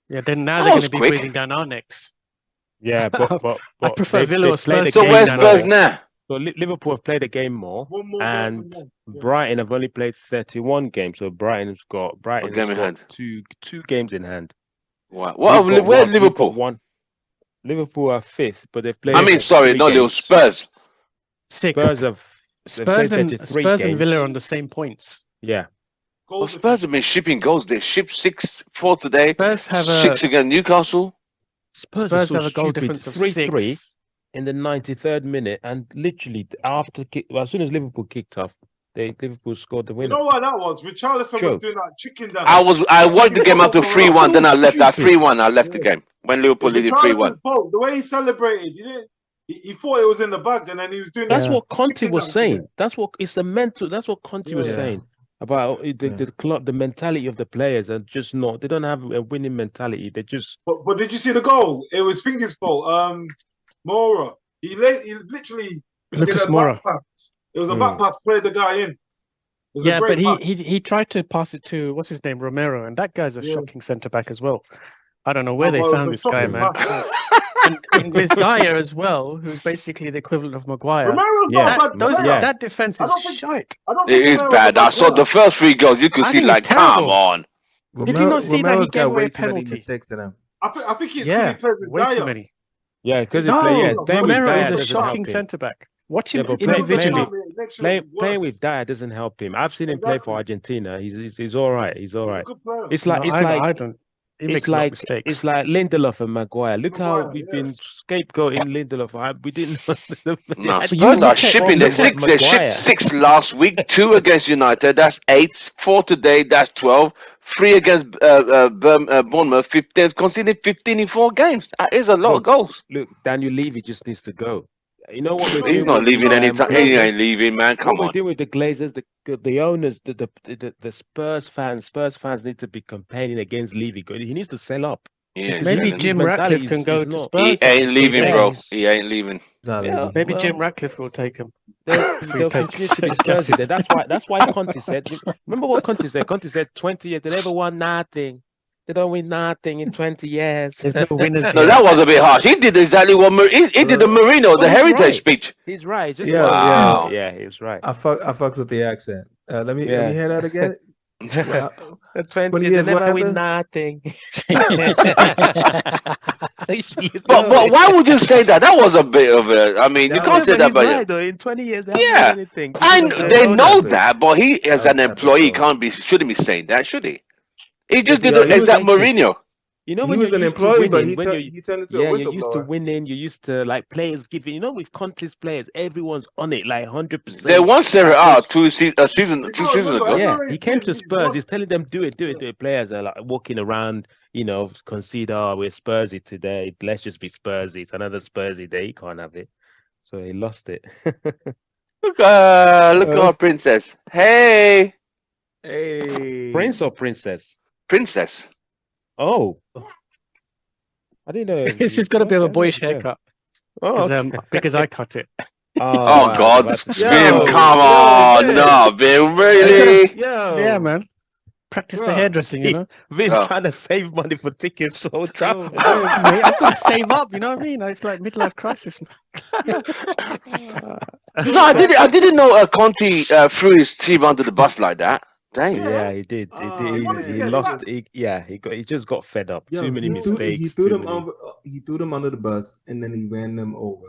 Yeah. Then now That they're going was to be quick. breathing down our necks. Yeah, but I prefer Villa or played the Spurs So game where's now. Spurs now? So Liverpool have played a game more, One more game and than them. Yeah. Brighton have only played 31 games. So Brighton game in has hand. got two games in hand. Wow. We've got Where's we've got Liverpool? one. Liverpool are fifth, but they've played. I mean, sorry, 33 not Liverpool. games. Spurs. Sixth. Spurs have. they've played 33 Spurs and games. Villa are on the same points. Yeah. Goal Well, Spurs have been shipping goals. They shipped 6-4 today. Spurs have 6 against Newcastle. Spurs, Spurs are so have a goal stupid. difference of 3-3 6. in the 93rd minute, and literally as soon as Liverpool kicked off, Liverpool scored the You winner. know what that was? Richarlison Sure. was doing that chicken dance. I watched the game after 3-1. Then I left. At 3-1, I left the game when Liverpool It's leaded Richarlison's 3-1. fault. The way he celebrated, he thought it was in the bag, and then he was doing That's that what Conte chicken was dance saying. again. That's what it's the mental. That's what Conte was Yeah. saying about the club, the mentality of the players, and just not. They don't have a winning mentality. They just. But did you see the goal? It was Finger's fault. Moura. He literally Lucas did a Moura. back pass. It was a back pass, played the guy in. It was a Yeah, great but pass. he tried to pass it to what's his name, Romero, and that guy's a Yeah. shocking centre back as well. I don't know where Oh, they well, it found was this a guy, shocking man. pass. And with Dyer as well, who's basically the equivalent of Maguire. Romero's Yeah. not a bad player. That defense I is don't think- shite. I don't It think is Romero's a bad. I saw player. the first 3 goals. You could I see, think like, it's terrible. come on. Did you not see that he Romero's gave got away way a too many penalty? I mistakes to them. think it's because Yeah, he plays with way too Dyer. many. Yeah, because No, playing with Romero Dyer is a doesn't help shocking him. centre back. Watch him Yeah, but individually. Playing with Dyer doesn't help him. I've seen him play for Argentina. He's all right. He's all right. Good player. It's like No, I don't. He makes it's a lot of like mistakes. it's like Lindelof and Maguire. Look how Maguire, we've yeah. been scapegoating Lindelof. We didn't. No, They Spurs had are no shipping. problem They with shipped Maguire. 6 last week, 2 against United. That's 8. 4 today. That's 12. 3 against Bournemouth. 15. Conceded 15 in 4 games. That is a lot of goals. Look, Daniel Levy just needs to go. You know what we're doing? He's not with leaving the, anytime. He ain't leaving, man. Come what we're on. doing with the Glazers, the owners, the Spurs fans need to be campaigning against Levy. He needs to sell up. Yeah, Maybe he's Jim mentality Ratcliffe can is go to not- Spurs. He ain't leaving, Yeah, bro. he's- He ain't leaving. He's not Yeah. leaving. Maybe Well- Jim Ratcliffe will take him. They'll continue to be Spurs. That's why Conte said. Remember what Conte said? Conte said 20 years. They never won nothing. They don't win nothing in 20 years. There's no winners No, here. that was a bit harsh. He did exactly what he did the Marino, the he's heritage right. speech. He's right. Just Yeah, Wow. yeah, he was right. I fucks with the accent. Let me hear that again. 20 20 years, years, they what never win happened? nothing. But why would you say that? That was a bit of a. I mean, you Yeah, can't say that, he's but right, though. In 20 years, they haven't Yeah. won anything. and Yeah, they that know happened. that. But he, as That an happened, employee, bro. shouldn't be saying that, should he? He just did Yo, the he was exact thinking- Mourinho. You know He when was you're an used to employee, but winning, when he turned into a yeah, you're used to whistleblower. winning, you're used to like players giving. You know, with countries players, everyone's on it like They 100%. won Serie That A coach, You two gotta seasons remember, ago. yeah, everywhere he he's came been, to he's Spurs. won. He's telling them, do it, do it, Yeah. do it. Players are like walking around, you know, concede, oh, we're Spursy today. Let's just be Spursy. It's another Spursy day. He can't have it. So he lost it. Look at our princess. Hey, Hey, Prince or princess? princess. Oh, I didn't know. She's got a bit of a Okay, there boyish you go. haircut Oh, okay. because I cut it. Oh, Oh right, I was God, about to say. Vim, yo, come yo, on, man, no, Vim, You gotta, really? yeah, yo, man. Practice the bruh. hairdressing, you know. Vim Oh. trying to save money for tickets to Old Yo, Trafford. man. Mate, I've got to save up. You know what I mean? It's like midlife crisis. No, I didn't know Conte threw his team under the bus like that. Dang. Yeah, he did. Oh, He wanted to he man, get it lost. was He just got fed up. yo. Too many He mistakes. threw Too them many. over. He threw them under the bus, and then he ran them over,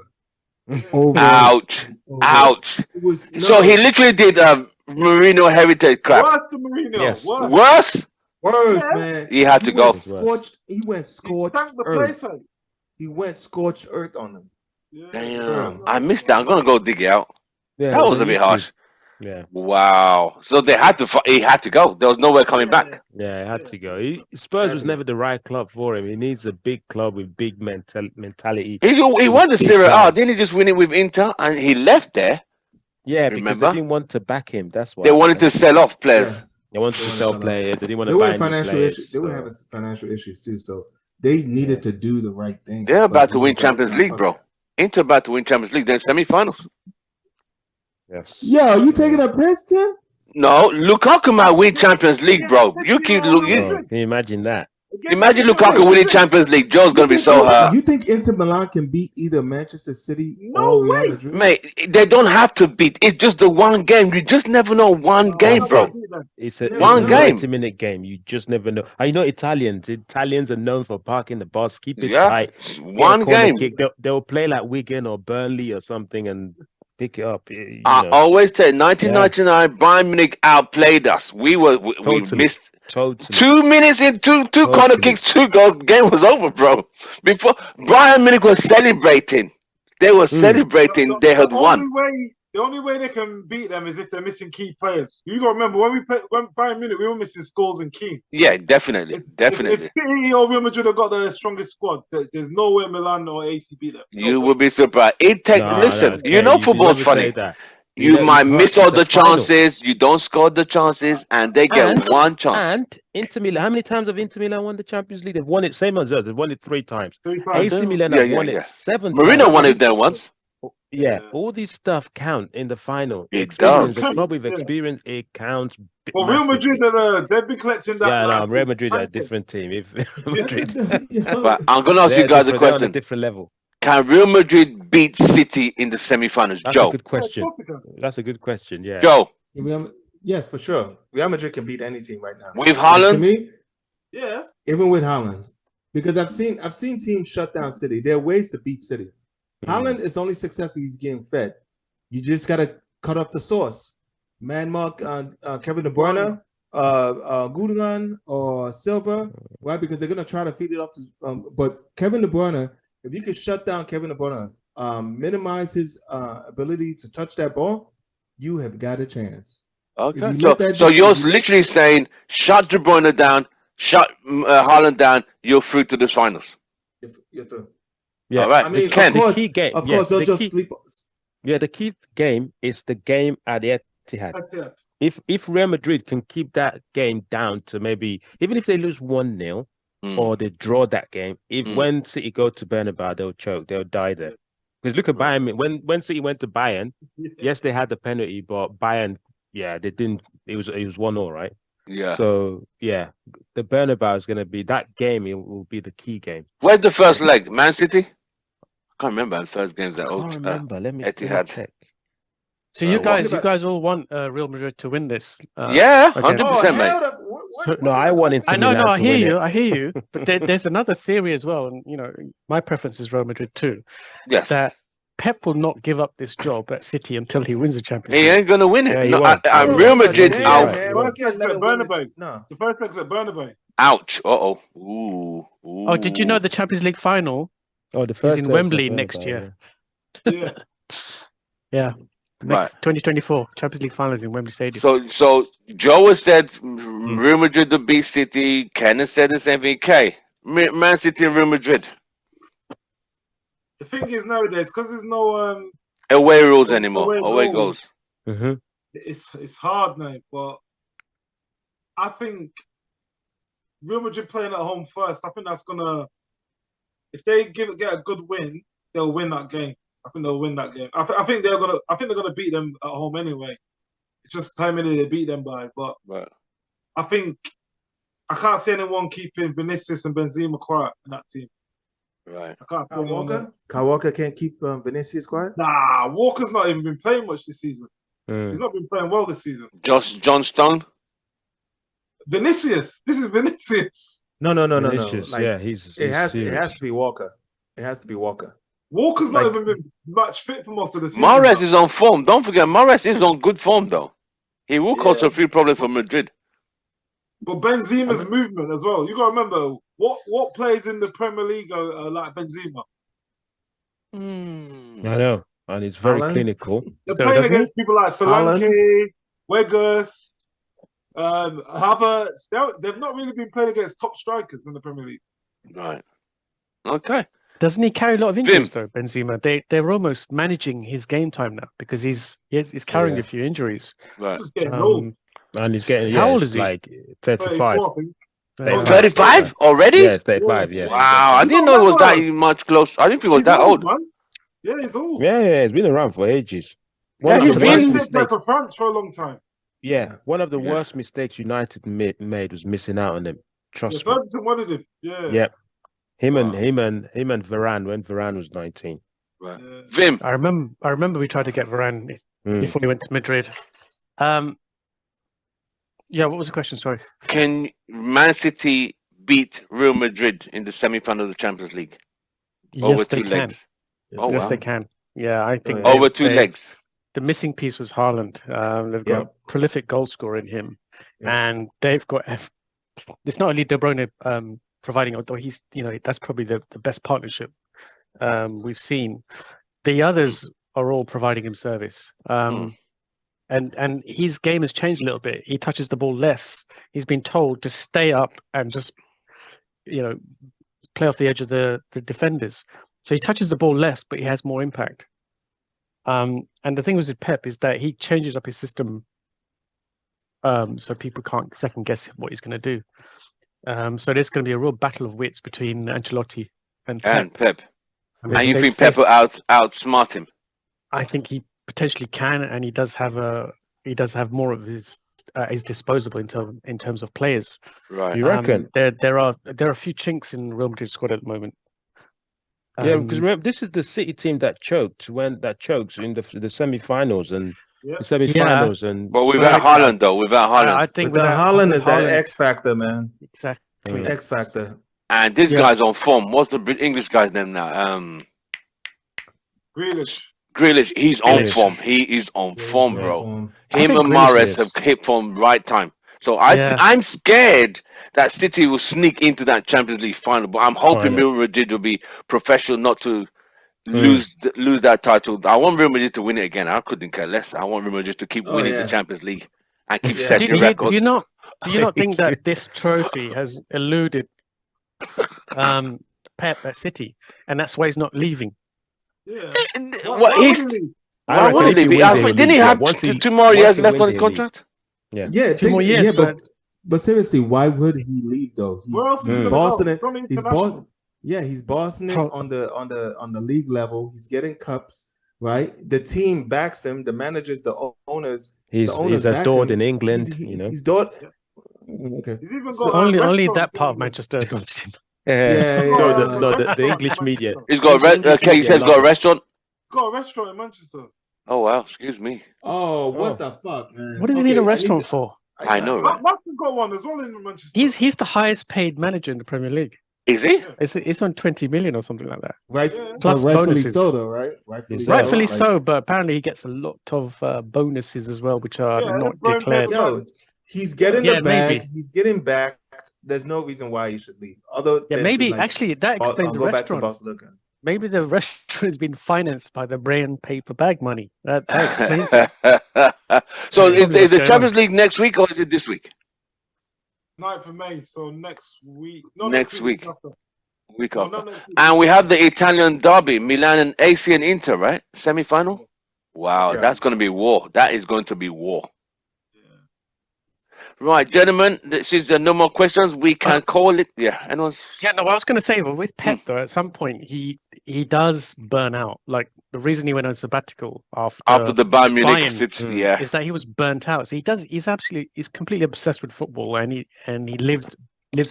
Yeah. over, Ouch, and over. ouch. It was So he literally did Marino heritage crap. Worse than Mourinho. Yes. Worse. Worse, worse, Yeah. man. he had to go. went It was worse. scorched. He went He scorched stank the earth. place out. He went scorched earth on them. Yeah. Damn, I missed that. I'm gonna go dig it out. Yeah, That it was on a bit YouTube. harsh. Yeah, Wow. So they had to. He had to go. There was nowhere coming back. yeah, it had to go. Spurs was Had to never the right club for him. He needs a big club with big mentality. He with won the big Serie A. plans. Didn't he just win it with Inter? And he left there. Yeah, because Remember? they didn't want to back him. That's why. They wanted to sell off players. Yeah. They wanted They to wanna sell sell off. players. They didn't want They to were buy in new financial players. issues. They were so- having financial issues too. So they needed to do the right thing. They're But about he to win was like, Champions nah, League, fuck bro. it. Inter about to win Champions League. Then semi-finals. Yes. Yo, you taking a piss, Tim? No, Lukaku might win Champions League, bro. You keep Oh, can you imagine that? imagine Lukaku winning Champions League. Joe's gonna be so hurt. You think Inter Milan can beat either Manchester City No or Real way. Madrid? Mate, they don't have to beat. It's just the one game. You just never know one game, That's bro. it. It's a, Never One it's a know. game. 90-minute game. You just never know. I know Italians are known for parking the bus, keep it Yeah, tight. Get a one corner game. kick. They'll play like Wigan or Burnley or something and pick it up. You I know, always say 1999 Bayern Munich outplayed us. We Totally. missed totally. 2 minutes in two corner Totally. kicks, 2 goals. Game was over, bro. Before Bayern Munich was celebrating. They were celebrating. They had won. The only way they can beat them is if they're missing key players. You got to remember when Bayern Munich, we were missing Scholes and Key. Yeah, definitely, definitely. If City or Real Madrid have got the strongest squad, there's no way Milan or AC beat them. You will be surprised. Listen, you know football's funny. You might miss all the chances. You don't score the chances, and they get one chance. And Inter Milan, how many times have Inter Milan won the Champions League? They've won it same as us. They've won it 3 times. 3 times. AC Milan have won it 7 Marino times. won it there once. Yeah, all these stuff count in the final. It Experience, does. the club with experience, it counts. Well, Real Madrid, massively. they've been collecting that. Yeah, no, Real Madrid are a different team. If Madrid, But I'm gonna ask you guys a they're on a question: different level. Can Real Madrid beat City in the semi-finals? That's Joe. a good question. That's a good question. Yeah. Joe. Yes, for sure. Real Madrid can beat any team right now. With To Haaland? me, Yeah. even with Haaland, because I've seen teams shut down City. There are ways to beat City. Haaland is only successful he's getting fed. You just gotta cut off the sauce. Man, Mark, Kevin De Bruyne, Gundogan or Silva, right? Because they're gonna try to feed it off to. But Kevin De Bruyne, if you could shut down Kevin De Bruyne, minimize his ability to touch that ball, you have got a chance. Okay. So you're literally saying shut De Bruyne down, shut Haaland down, you're through to the finals. You're through. Yeah. I mean, the key game. Of course, they'll just sleep. Yeah, the key game is the game at the Etihad. That's it. If Real Madrid can keep that game down to maybe even if they lose 1-0 or they draw that game, when City go to Bernabeu, they'll choke, they'll die there. Because look at Bayern. When City went to Bayern, yes, they had the penalty, but Bayern, yeah, they didn't. It was 1-0, right? Yeah. So yeah, the Bernabeu is going to be that game. It will be the key game. Where's the first leg? Man City? I can't remember the first games that I can't remember. Let me Etihad. check. So you guys all want Real Madrid to win this? Yeah, okay. 100%, mate. No, I want Inter I know, Milan I to hear win you, it. I hear you. But there's another theory as well, and you know, my preference is Real Madrid too. Yes. That Pep will not give up this job at City until he wins the Champions He League. ain't gonna win it. Yeah, he No, won't. Real Madrid Damn, out. man, First we can't let exit him win the- Bernabeu. No. The first exit Bernabeu. Ouch. Uh-oh. Ooh. Oh, did you know the Champions League final Oh, the is first in place Wembley was next Bernabeu, year? Yeah. Yeah. Right. Next 2024 Champions League final is in Wembley Stadium. So Joe has said Real Madrid to beat City. Ken has said the same thing. K. Man City and Real Madrid. The thing is nowadays, because there's no Away rules anymore. Away rules. goals. Mm-hmm. It's hard now, but I think Real Madrid playing at home first. I think that's gonna, if they get a good win, they'll win that game. I think they'll win that game. I think they're gonna beat them at home anyway. It's just how many they beat them by. But Right. I think I can't see anyone keeping Vinicius and Benzema quiet in that team. Right. I can't see Kyle anyone Walker? Kyle Walker can't keep Vinicius quiet? Nah, Walker's not even been playing much this season. Mm. He's not been playing well this season. John Stone. Vinicius, this is Vinicius. No. Vinicius, Like, yeah, it has to be Walker. It has to be Walker. Walker's not Like- even been much fit for most of the season. Mahrez is on form. Don't forget, Mahrez is on good form though. He will cause Yeah. a few problems for Madrid. But Benzema's movement as well. You got to remember what players in the Premier League are like Benzema. I know, and it's very Haaland? clinical. They're So playing doesn't against people like Solanke, Haaland? Weghorst, Havertz. They've not really been playing against top strikers in the Premier League. Right. Okay. Doesn't he carry a lot of injuries Vim. though, Benzema? They're almost managing his game time now because he's carrying Yeah. a few injuries. Right. Just getting old. Um, And he's getting, How yeah, old it's is he? like 35. 34, I think. Oh, 35 already? Yeah, 35, yeah. Wow, I didn't know it was that much close. I didn't think it was He's that old. man. Yeah, he's old. Yeah, he's been around for ages. Yeah, One of he's the been- worst He's been playing mistakes, for France for a long time. yeah, one of the Yeah. worst mistakes United made was missing out on them. Yeah, Trust me. Ferguson wanted him. Yeah. Yeah. Him and Wow. Varane when Varane was 19. Right. Yeah. Vim. I remember we tried to get Varane Mm. before he went to Madrid. Yeah, what was the question? Sorry. Can Man City beat Real Madrid in the semi-final of the Champions League? Over Yes, they 2 can. legs. Oh, Yes, wow. they can. Yeah, I think yeah. Over 2 legs. The missing piece was Haaland. They've got a prolific goal scorer in him, Yeah. and they've got. It's not only De Bruyne providing, although he's that's probably the best partnership we've seen. The others are all providing him service. And his game has changed a little bit. He touches the ball less. He's been told to stay up and just play off the edge of the defenders. So he touches the ball less, but he has more impact. And the thing with Pep is that he changes up his system so people can't second guess what he's going to do. So there's going to be a real battle of wits between Ancelotti and Pep. And Pep. I mean, And you they think faced- Pep will outsmart him? I think he potentially can, and he does have more of his disposable in terms of players. Right. You reckon? There are a few chinks in Real Madrid squad at the moment. Yeah, because remember, this is the City team that chokes in the semi-finals and Yeah. the semi-finals and But without Haaland, though. Without Haaland. I think But the without Haaland is that Haaland- X factor, man. exactly. X factor. And this Yeah. guy's on form. What's the English guy's name now? Grealish. Grealish. He's on Grealish. form. He is on form, yeah. bro. I Him think and Grealish Mahrez is- have hit from right time. So Yeah. I'm scared that City will sneak into that Champions League final. But I'm hoping Final. Real Madrid will be professional, not to lose that title. I want Real Madrid to win it again. I couldn't care less. I want Real Madrid to keep Oh, winning yeah. the Champions League and keep Yeah. setting Do records. you not think that this trophy has eluded Pep at City, and that's why he's not leaving? Yeah. What, he's, would he? I why reckon wouldn't if he be? wins, he'll Didn't he leave, yeah. have Once he- 2 more once years he left wins, on his he'll contract? Yeah, 2 more years, but seriously, why would he leave though? He's Where else is he gonna bossing go? it. From He's international. boss. Yeah, he's bossing it How- on the league level. He's getting cups, right? The team backs him. The managers, the owners. he's the owners back adored him. in England, He's adored. Okay. He's even got So a Only restaurant that part of in- Manchester loves him. Yeah, No, the English media. He's got English he says media got a love restaurant. He's got a restaurant in Manchester. Oh wow, excuse me. Oh, what Oh. the fuck, man? What does he need a restaurant for? I know, right? Martin's got one as well in Manchester. He's the highest paid manager in the Premier League. Is he? Yeah. It's on 20 million or something like that. Right, Yeah. Plus but rightfully bonuses. so, though, right? Rightfully Exactly. Rightfully so. so, but apparently he gets a lot of bonuses as well, which are Yeah, not Brian declared. Pepper- Yo, he's getting Yeah, the bag. maybe. He's getting back. There's no reason why he should leave. Although, Yeah, then maybe to, like, actually that explains the go back to restaurant. Barcelona. Maybe the restaurant has been financed by the Brian paper bag money. That explains it. So Probably what's is the going Champions on. League next week or is it this week? 9th of May, so next week. No, Next week. After. Week No, after. not next week. And we have the Italian derby, Milan and AC and Inter, right? Semi-final. Wow, Yeah. that's going to be war. That is going to be war. Yeah. Right, gentlemen. Since there are no more questions, we can call it. Yeah, anyone's. Yeah, no, I was going to say, but with Pep though, at some point he does burn out. Like the reason he went on sabbatical After the Bayern Munich, Bayern yeah. is that he was burnt out. So he's completely obsessed with football, and he lives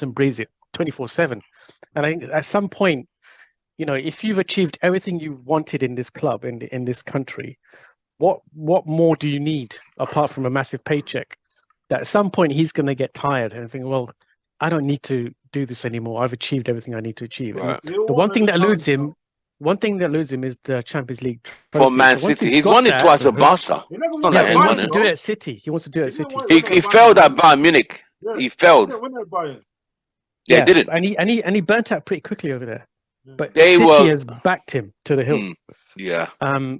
and breathes it 24/7. And I think at some point, you know, if you've achieved everything you've wanted in this club in this country, what more do you need apart from a massive paycheck? That at some point he's going to get tired and think, well, I don't need to do this anymore. I've achieved everything I need to achieve. Right. And the one thing that eludes him is the Champions League For trophy. Man So once City. He's got won it that- twice at Barca. He never Not won like Yeah, at he won wants it. to do it at City. He wants to do it at He didn't City. win- He win at failed Bayern. at Bayern Munich. Yeah. He failed. Yeah, win at Bayern. Yeah, he did it. And he burnt out pretty quickly over there. Yeah. But They City were- has backed him to the hill. Yeah.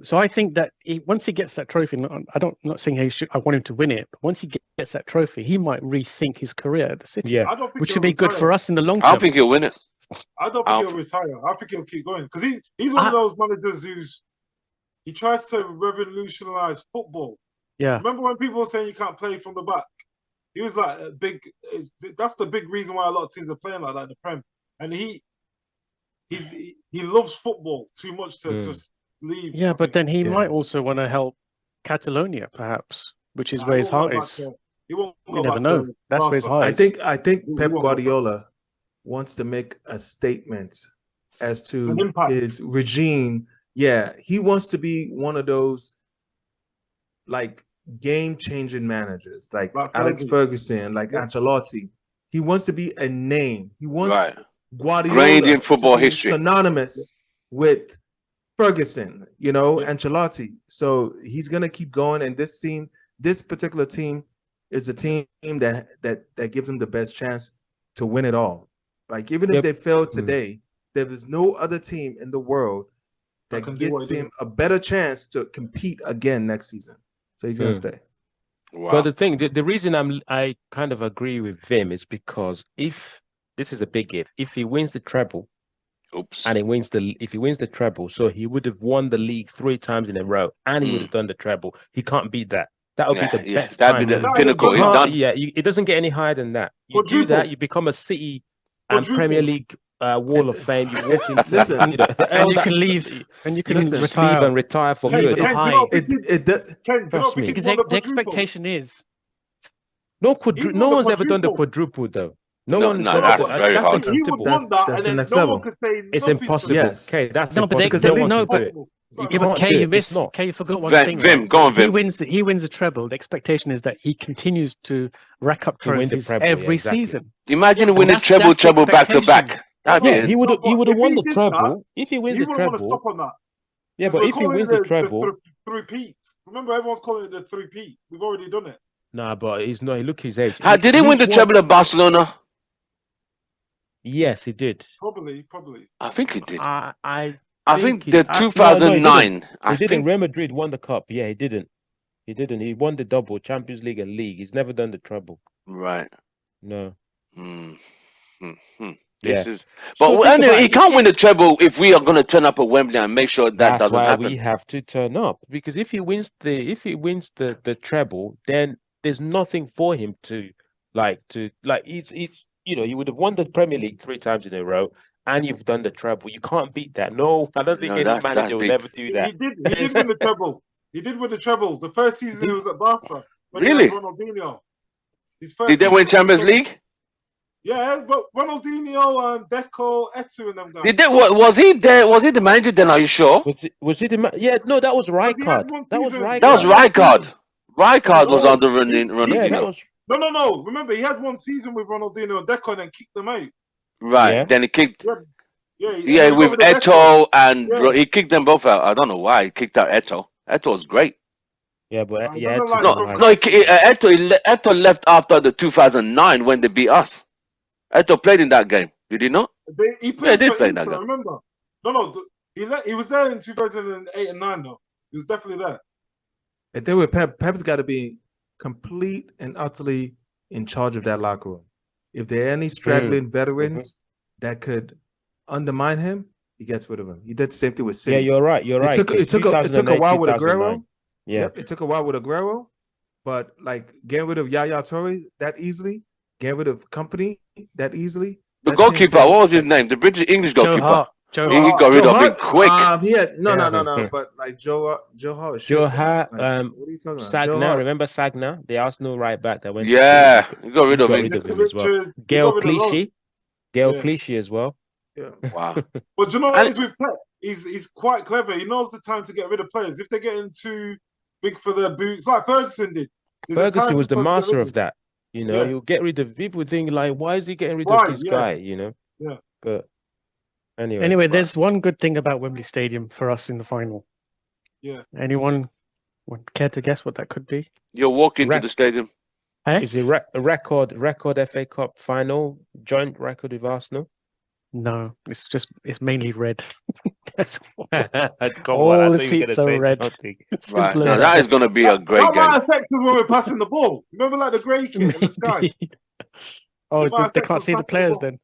So I think that once he gets that trophy, I'm not saying I want him to win it, but once he gets that trophy, he might rethink his career at the City, Yeah. I don't think which he'll would be good retire. for us in the long I term. don't think he'll win it. I don't I'll- think he'll retire. I think he'll keep going because he's one of those managers he tries to revolutionize football. Yeah, Remember when people were saying you can't play from the back? He was like a big. That's the big reason why a lot of teams are playing like that in the Prem. And he loves football too much to just leave. yeah, but then he Yeah. might also want to help Catalonia, perhaps, which is Nah, where he his won't go heart back is. to- He won't go You never back know. to That's where his Barca. heart is. I think He Pep won't go back. Guardiola wants to make a statement as An to impact. his regime. Yeah, he wants to be one of those like game-changing managers, like Like Alex Fergie. Ferguson, like Yeah. Ancelotti. He wants to be a name. He wants Right. Guardiola Grained in football to be history. synonymous with Ferguson, Yeah. Ancelotti. So he's gonna keep going. And this particular team is a team that gives him the best chance to win it all. Like even if Yep. they fail today, there is no other team in the world That that can do what gets he him a better chance to compete again next season. So he's gonna stay. Wow. But the thing, the reason I kind of agree with Vim is because if this is a big if he wins the treble Oops. and if he wins the treble, so he would have won the league 3 times in a row and he would have done the treble. He can't beat that. That would be the best That'd time. be the That is pinnacle. He's good. done. Yeah, it doesn't get any higher than that. You do Quadruple. that, you become a City and Quadruple. Premier League Wall of Fame. You walk into Listen, you know, And you that- can leave, and you can Listen, just retire. leave and retire for Ken, good. Ken, Ken, high. you know, It Ken, does. do you not Trust think me. he's Because won the quadruple? expectation is He won No the one's ever done the quadruple. quadruple though. No No, one's no, ever that's done- very hard. He would unthinkable. want that, That's and the then next no level. one could say It's nothing to impossible. him. Yes. Okay, that's No, but they- Because impossible. at No least- one wants to do it. It's not Yeah, but can't Kay, do you it. missed. It's not. Kay, you forgot one Vim, thing. Vim, right? go on, If he Vim. wins the treble. The expectation is that he continues to rack up To win the trophies treble, yeah, every exactly. season. Imagine Yeah, winning that's treble the back to expectation. back. That'd be Yeah, it. he would No, but have if won he the did treble if he wins He the wouldn't want to treble. stop on that. Yeah, but We're if he calling wins it the treble, three-peat. Remember, everyone's calling it the three-peat. We've already done it. nah, but he's not. Look his age. How did he win the He's won- treble at Barcelona? Yes, he did. Probably. I think he did. I I think he- the no, he 2009. He I didn't. think Real Madrid won the cup. Yeah, he didn't. He didn't. He won the double, Champions League and League. He's never done the treble. right. No. This Yeah. is, but So think anyway, about he it. can't win the treble if we are going to turn up at Wembley and make sure that That's doesn't why happen. we have to turn up, because if he wins the treble, then there's nothing for him to he's he would have won the Premier League 3 times in a row, and you've done the treble. You can't beat that. No, I don't think No, any that's manager will deep. ever do that. He did win the treble. He did win the treble. The first season he was at Barca. When he Really? had Ronaldinho. His first Did they win season- Champions League? Yeah, but Ronaldinho and Deco, Eto'o and them guys. Did they, was he there? Was he the manager then? Are you sure? Was it yeah, no, that was he had Rijkaard. one That was season- Rijkaard. That was Rijkaard. Rijkaard was No. under Yeah, that Ronaldinho. was No. Remember, he had one season with Ronaldinho and Deco and then kicked them out. Right. Yeah. Then he kicked. Yeah, Yeah, he with got rid of Eto and Yeah. he kicked them both out. I don't know why he kicked out Eto. Eto was great. Yeah, but I yeah, don't Eto like No, didn't from no, like. Eto left after the 2009 when they beat us. Eto played in that game. Did he not? He Yeah, he played did for play in that Inter, game. remember? He was there in 2008 and 9 though. He was definitely there. If they were Pep's got to be complete and utterly in charge of that locker room. If there are any straggling veterans that could undermine him, he gets rid of him. He did the same thing with City. Yeah, you're right. You're right. It took a while with 2009. Aguero. Yeah. Yep, it took a while with Aguero, but like getting rid of Yaya Toure that easily, getting rid of Company that easily. The that's him goalkeeper, saying, what was his name? The British English Joe goalkeeper. Hart. Joe He Hart. got rid Joe of him Hart? quick. He had no, Yeah. but like Joe Hart. Joe Hart, what are you talking about? Joe Sagna, Hart. remember Sagna, the Arsenal right back that went. Yeah, he got He rid of got him. rid of him Richards, as well. he Gail got rid of Clichy, Gail Yeah. Clichy as well. Yeah. Wow. But do you know what And- it is with Pep? He's quite clever. He knows the time to get rid of players. If they're getting too big for their boots, like Ferguson did. There's a Ferguson time was the for him to get master rid of that. You know, Yeah. he'll get rid of people. Think like, why is he getting rid Right, of this yeah. guy? You know. Yeah. But anyway. Anyway, there's one good thing about Wembley Stadium for us in the final. Yeah. Anyone would care to guess what that could be? You're walking to Rep- the stadium. Hey? Is it a record FA Cup final joint record with Arsenal? No, it's mainly red. That's All all the seats are red. Right. Simple Now as that is going to be a great That might game. affect us when we're passing the ball. Remember, like the grey kit in the sky. Maybe. Oh, It is might they affect can't us see the passing players ball. then.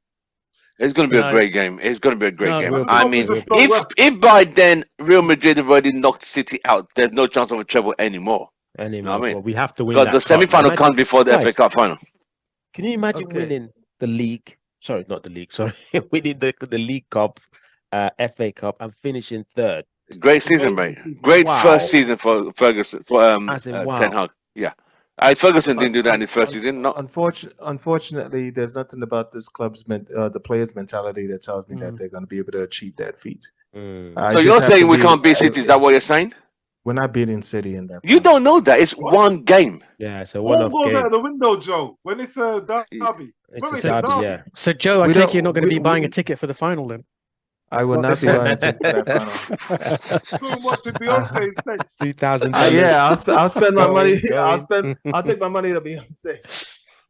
It's going to be a No. great game. It's going to be a great No, game. we'll I be- mean, Just don't if by then Real Madrid have already knocked City out, there's no chance of a treble anymore. Anymore. I mean, Well, we have to win Because that the cup. semi-final Imagine- comes before the FA Guys, Cup final. Can you imagine Okay. winning the league? Sorry, not the league. Sorry, winning the League Cup, FA Cup, and finishing third. Great season, mate. Great Wow. first season for Ferguson, for As in, wow. Ten Hag. Yeah. Ferguson didn't do that in his first season. No. Unfortunately, there's nothing about this club's the players' mentality that tells me that they're going to be able to achieve that feat. Mm. I So just you're have saying to we be- can't beat City? Is that what you're saying? We're not beating City in that. You final. don't know that. It's one game. Yeah, it's a One one-off goes out game. of the window, Joe. When it's a derby. It's Remember, a it's a derby, derby. yeah. So Joe, I We take don't- it you're not going to we- be buying we- a ticket for the final then. I will not be Well, buying a ticket for that final. Go and watch Beyonce instead. $3,000. Yeah, I'll spend my money. Going. I'll take my money to Beyonce.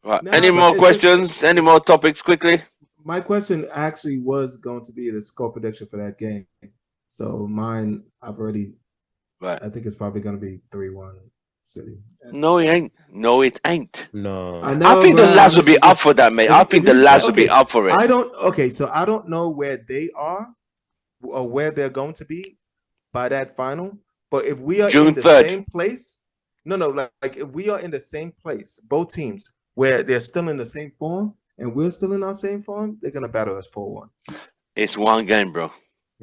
Right. Nah, Any but more it's questions? Any more topics quickly? My question actually was going to be the score prediction for that game. So mine, Right. I think it's probably going to be 3-1 City. No, it ain't. No, it ain't. No. I know. I think the but lads will be up it's- for that, mate. it- I think it the is- lads will be okay, up for it. I don't. Okay, so I don't know where they are or where they're going to be by that final. But if we are June in the 3rd. same place, like if we are in the same place, both teams where they're still in the same form and we're still in our same form, they're gonna battle us 4-1. It's one game, bro.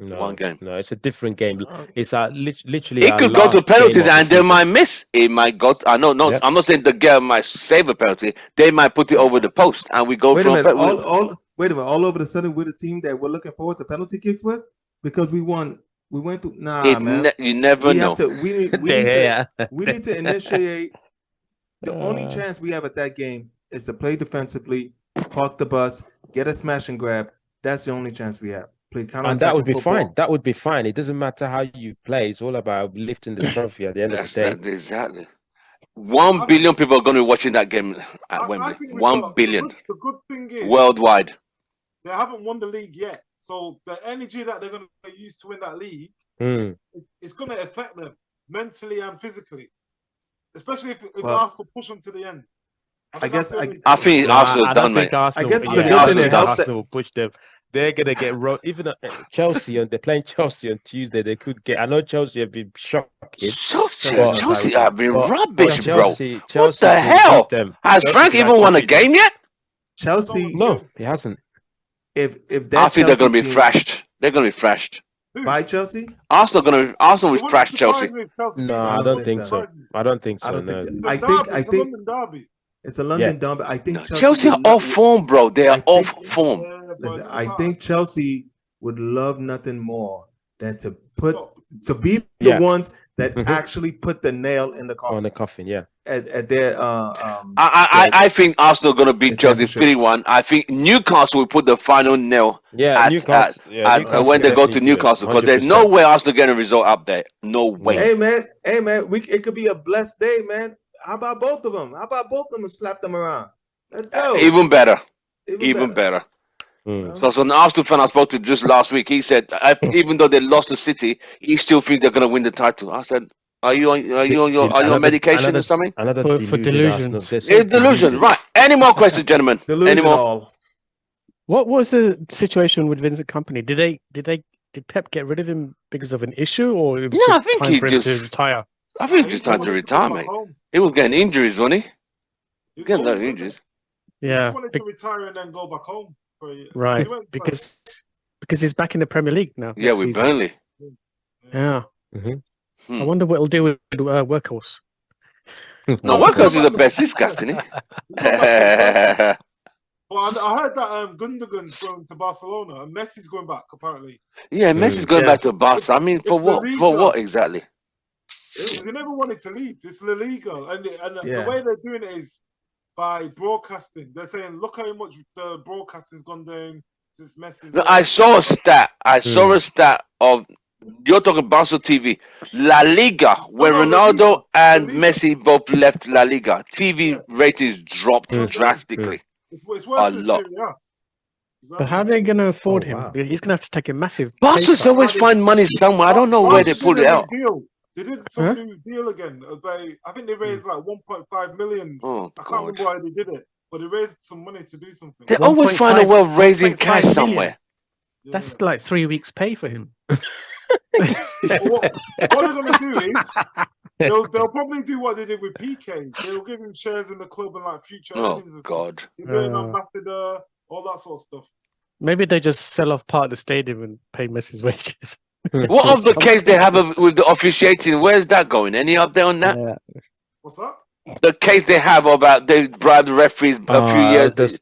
No, One game. No, it's a different game. Uh, It's literally. It our could go to last penalties game of the and they season. might miss. It might go. I know. No, Yep. I'm not saying the girl might save a penalty. They might put it over the post, and we go Wait a from. minute, wait a minute, all over the sudden we're the team that we're looking forward to penalty kicks with because we won. We went through. Nah, man. You never We know. have to. We need Yeah. to initiate. The only Uh. chance we have at that game is to play defensively, park the bus, get a smash and grab. That's the only chance we have. Play And that would be counterattacking fine. football. That would be fine. It doesn't matter how you play. It's all about lifting the trophy at the end of That's the day. that, exactly. 1 billion people are going to be watching that game at Wembley. think we've 1 got- billion The good thing is worldwide. they haven't won the league yet. So the energy that they're going to use to win that league, Mm. it's going to affect them mentally and physically. Especially if Well, Arsenal push them to the end. I guess that's I- the only I thing. think No, Arsenal's I done, don't think mate. Arsenal. guess it's a good thing it helps that- Arsenal will push them. They're gonna get even Chelsea, and they're playing Chelsea on Tuesday. They could get. I know Chelsea have been shocking. Chelsea have been But rubbish, bro. Chelsea What the can hell? beat them. Has Chelsea Frank can even won a actually beat them. game yet? Chelsea. No, he hasn't. If I that think they're Chelsea going to be team thrashed. They're going to be thrashed. by Chelsea, Arsenal will It wouldn't thrash surprise Chelsea. me if Chelsea No, beat I them. don't think so. I don't think so. I don't think no. so. It's I a think derby, it's a London derby. it's a London derby. I think Chelsea are would off not- form, bro. They are I off think- form. Yeah, but Listen, it's I about- think Chelsea would love nothing more than to put Stop. to be the Yeah. ones that Mhm. actually put the nail in the coffin On the coffin, yeah. at their I think Arsenal going to beat the Chelsea championship. 3-1. I think Newcastle will put the final nail Yeah, at Newcastle. Yeah, at Newcastle when they go to definitely do it. Newcastle, because there's no 100%. way Arsenal getting a result up there. No way. Hey man, it could be a blessed day, man. How about both of them? How about both of them and slap them around? Let's go. Even better. Even Even better. Mm. So an Arsenal fan I spoke to just last week, he said even though they lost to City, he still thinks they're going to win the title. I said, are you on medication or something? Another For deluded delusions. Arsenal. They're so It's delusion, deluded. right? Any more questions, gentlemen? Any more? Delusional. What was the situation with Vincent Company? Did Pep get rid of him because of an issue, or it was No, I just think time he for him to just- retire? I think it's just time to retire, mate. He was getting injuries, wasn't he? He's Getting old, those isn't injuries. he? He Yeah, just wanted to retire and then go back home. For a year. right. He went Because he's back in the Premier League now. Yeah, next with season. Burnley. Yeah. Mhm. I wonder what he'll do with Workhorse. No, Workhorse is the best discuss, isn't he? Well, I heard that Gundogan's going to Barcelona and Messi's going back apparently. Yeah, Messi's going Yeah. back to Barca. I mean, for It's La what? For Liga. what exactly? They never wanted to leave. It's La Liga, and Yeah. the way they're doing it is by broadcasting. They're saying, look how much the broadcasting's gone down since Messi's. No, left. I saw a stat. I saw a stat of you're talking Barca TV, La Liga, where No, La Liga. Ronaldo and La Liga. Messi both left La Liga. TV ratings dropped Mm. drastically. It's worse a than lot. Serie A. But how are they going to afford Oh, him? wow. He's going to have to take a massive. pay Barca's cut. always find money somewhere. I don't know where they Barca pulled did it a new out. Deal. They did some Huh? new deal again. I think they raised like 1.5 million. Oh I can't God! remember why they did it, but they raised some money to do something. They always find a 1.5 way of raising 1.5 cash million. somewhere. Yeah. That's like 3 weeks' pay for him. But what they're going to do is they'll probably do what they did with PK. They'll give him shares in the club and like future Oh earnings. And stuff. God! He'll be an ambassador, all that sort of stuff. Maybe they just sell off part of the stadium and pay Messi's wages. What of the case they have with the officiating? Where's that going? Any update on that? Yeah. What's that? The case they have about they bribed the referees a few years.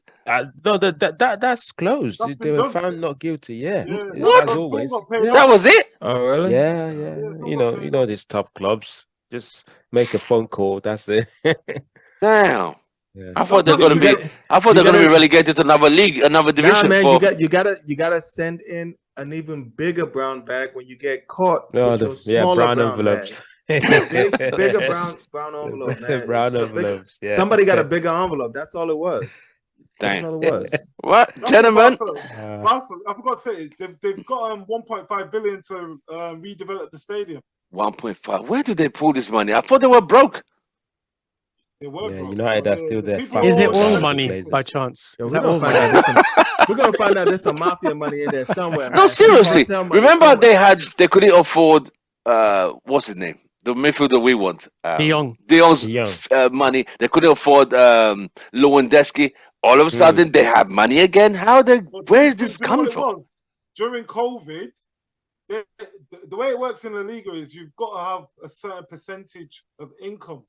No, that's closed. That's They been were done. found not guilty. Yeah, What? as always. Yeah. That was it? Oh really? Yeah. Yeah, You know these top clubs. Just make a phone call. That's it. Damn! Yeah. I thought they're You going to be. gotta- I thought you they're going to be gotta- relegated to another league, another division. Nah, man, for, you gotta send in an even bigger brown bag when you get caught No, with your yeah, smaller brown brown envelopes. bag. Bigger brown envelope, man. Brown It's a bigger- envelopes. Yeah. Somebody got a bigger envelope. That's all it was. That's Dang! all it was. What, That's gentlemen? Barca, I forgot to say they've got 1.5 billion to redevelop the stadium. 1.5. Where did they pull this money? I thought they were broke. They were Yeah, broke, United but are still there. people Is it always oil say- money Glazers. by chance? Yo, Is we're that oil gonna find money? out. We're gonna find out there's some mafia money in there somewhere. No, man. Some seriously. cartel money Remember somewhere. they couldn't afford what's his name? The midfielder we want. De Jong. De Jong's De Jong. money. They couldn't afford Lewandowski. All of a sudden they have money again. But Where is do- this do you know coming what it from? was? During COVID, the way it works in La Liga is you've got to have a certain percentage of income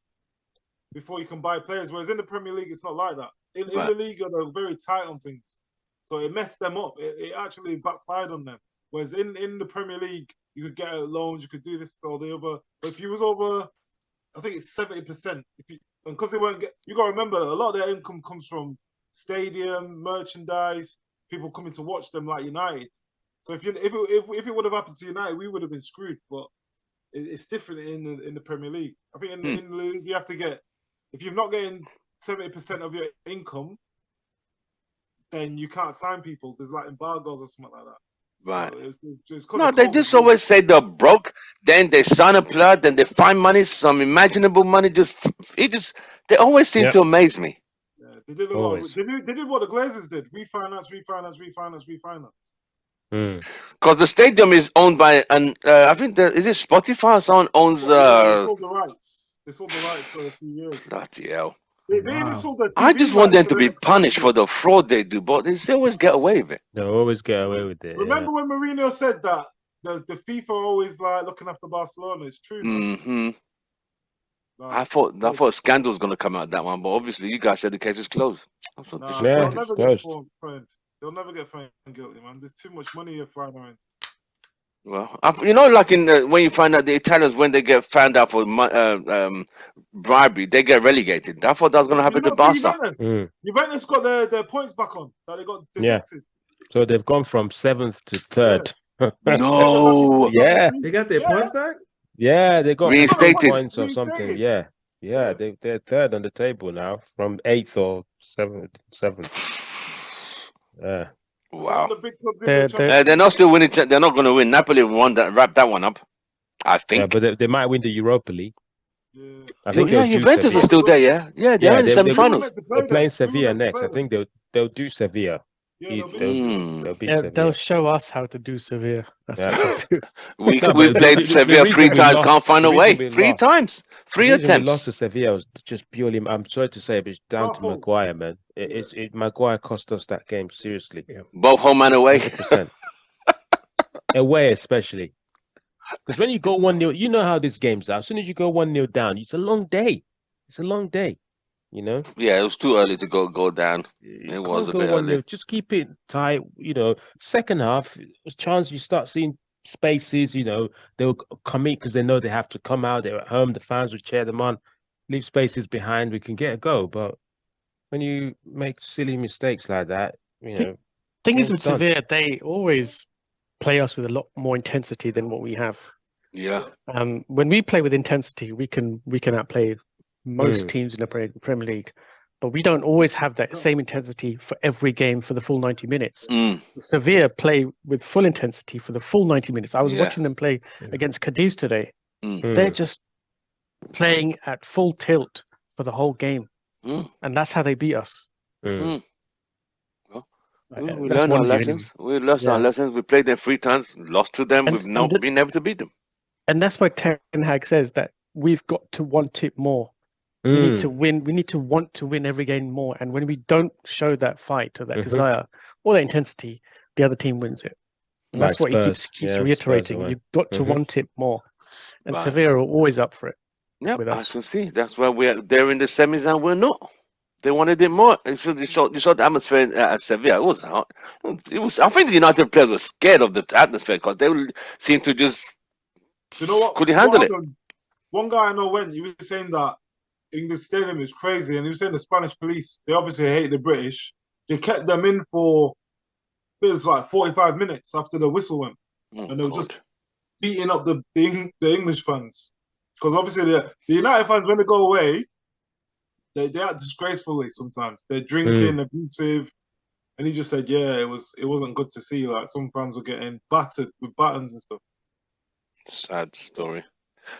before you can buy players. Whereas in the Premier League, it's not like that. In Right. the Liga, they're very tight on things. So it messed them up. It actually backfired on them. Whereas in the Premier League, you could get out loans, you could do this or the other. But if you was over, I think it's 70%. Because they weren't you got to remember, a lot of their income comes from stadium, merchandise, people coming to watch them like United. So if it would have happened to United, we would have been screwed. But it's different in the Premier League. I think in the league you have to get, if you're not getting 70% of your income, then you can't sign people. There's like embargoes or something like that. Right. So it's 'cause No, of they COVID. just always say they're broke. Then they sign a player. Then they find money, some imaginable money. They always seem Yeah. to amaze me. Yeah, they did a lot. Always. They did what the Glazers did: refinance. Because the stadium is owned by I think is it Spotify or someone owns They sold the rights. They sold the rights for a few years. bloody hell. They even sold the I TV just want them rights to be the- punished for the fraud they do, but they still always get away with it. They always get away with it. Remember when Mourinho said that the FIFA are always like looking after Barcelona? It's true. Man. Hmm Like, I thought a scandal was going to come out of that one, but obviously you guys said the case is closed. I'm so nah, disappointed. they'll it's never closed. get found. They'll never get found guilty, man. There's too much money you're flying around. Well, you know, like in when you find out the Italians, when they get found out for bribery, they get relegated. I thought that was going to happen to Barca. Juventus got their points back on that they got deducted. So they've gone from 7th to 3rd. No. Yeah. They got their points back? Yeah, they got Reinstated. points or something. Yeah. They're 3rd on the table now from 8th or 7th. Yeah. Wow. They're not still winning. They're not going to win. Napoli won that. Wrap that one up. I think. Yeah, but they might win the Europa League. Yeah. I think Juventus are still there. Yeah, they're in the semi-finals. They're playing Sevilla next. I think they'll do Sevilla. They'll beat Sevilla. They'll show us how to do Sevilla. That's what they'll do. We No, we but played the Sevilla reason 3 we times. lost- Can't find a the way. reason we 3 lost- times. 3 The reason we attempts. lost to Sevilla was just purely. I'm sorry to say, but it's down to Maguire, man. Maguire cost us that game seriously. Both home and away. 100%. Away, especially. Because when you go 1-0, you know how this game's are. As soon as you go 1-0 down, it's a long day. It's a long day, you know? Yeah, it was too early to go down. You It was can't a go bit 1-0. early. Just keep it tight, you know. Second half, there's chance you start seeing spaces, you know. They'll come in because they know they have to come out. They're at home. The fans will cheer them on. Leave spaces behind. We can get a goal. But when you make silly mistakes like that, you know. Thing is Well with done. Sevilla, they always play us with a lot more intensity than what we have. Yeah. When we play with intensity, we can outplay most teams in the Premier League, but we don't always have that same intensity for every game for the full 90 minutes. Sevilla play with full intensity for the full 90 minutes. I was watching them play against Cadiz today. They're just playing at full tilt for the whole game, and that's how they beat us. We That's learned one our view lessons. We learned our lessons. We played them 3 times, lost to them. We've not been able to beat them. And that's why Ten Hag says that we've got to want it more. We need to win. We need to want to win every game more. And when we don't show that fight or that desire or that intensity, the other team wins it. And that's what he keeps reiterating. You've got to want it more. And Sevilla are always up for it. Yeah, with I us. can see. That's why they're in the semis and we're not. They wanted it more. You saw the atmosphere at Sevilla. It was hot. It was. I think the United players were scared of the atmosphere because they seemed to just. You know what? Could he handle it? One guy I know went. He was saying that English Stadium is crazy, and he was saying the Spanish police. They obviously hate the British. They kept them in for it was like 45 minutes after the whistle went, and they were just beating up the English fans because obviously the United fans when they go away. They act disgracefully sometimes. They're drinking, abusive, and he just said, "Yeah, it wasn't good to see. Like some fans were getting battered with batons and stuff." Sad story.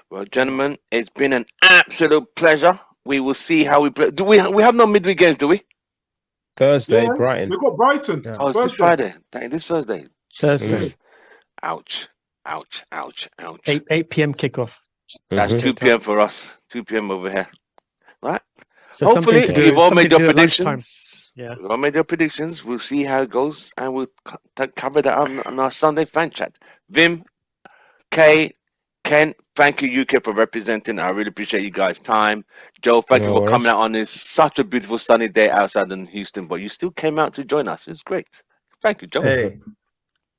Well, gentlemen, it's been an absolute pleasure. We will see how we play. Do we have no midweek games? Do we? Thursday, Brighton. We've got Brighton. Yeah. Oh, it's this Friday. This Thursday. Thursday, Ouch! Ouch! Ouch! Ouch! 8 p.m. kickoff. That's 2 p.m. for us. 2 p.m. over here. Right. So Hopefully, something to do, you've all made something to your do at lunchtime. predictions. Yeah. We've all made your predictions. We'll see how it goes, and we'll cover that on our Sunday fan chat. Vim, Kay, Ken, thank you, UK, for representing. I really appreciate you guys' time. Joe, thank you for coming out on this such a beautiful sunny day outside in Houston, but you still came out to join us. It's great. Thank you, Joe. Hey,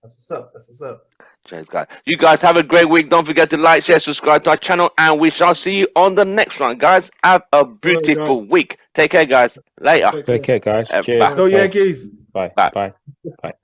that's what's up. That's what's up. Cheers, guys. You guys have a great week. Don't forget to like, share, subscribe to our channel, and we shall see you on the next one, guys. Have a beautiful week. Take care, guys. Later. Take care, guys. Cheers. Bye. Go Yankees. Bye. Bye. Bye. Bye.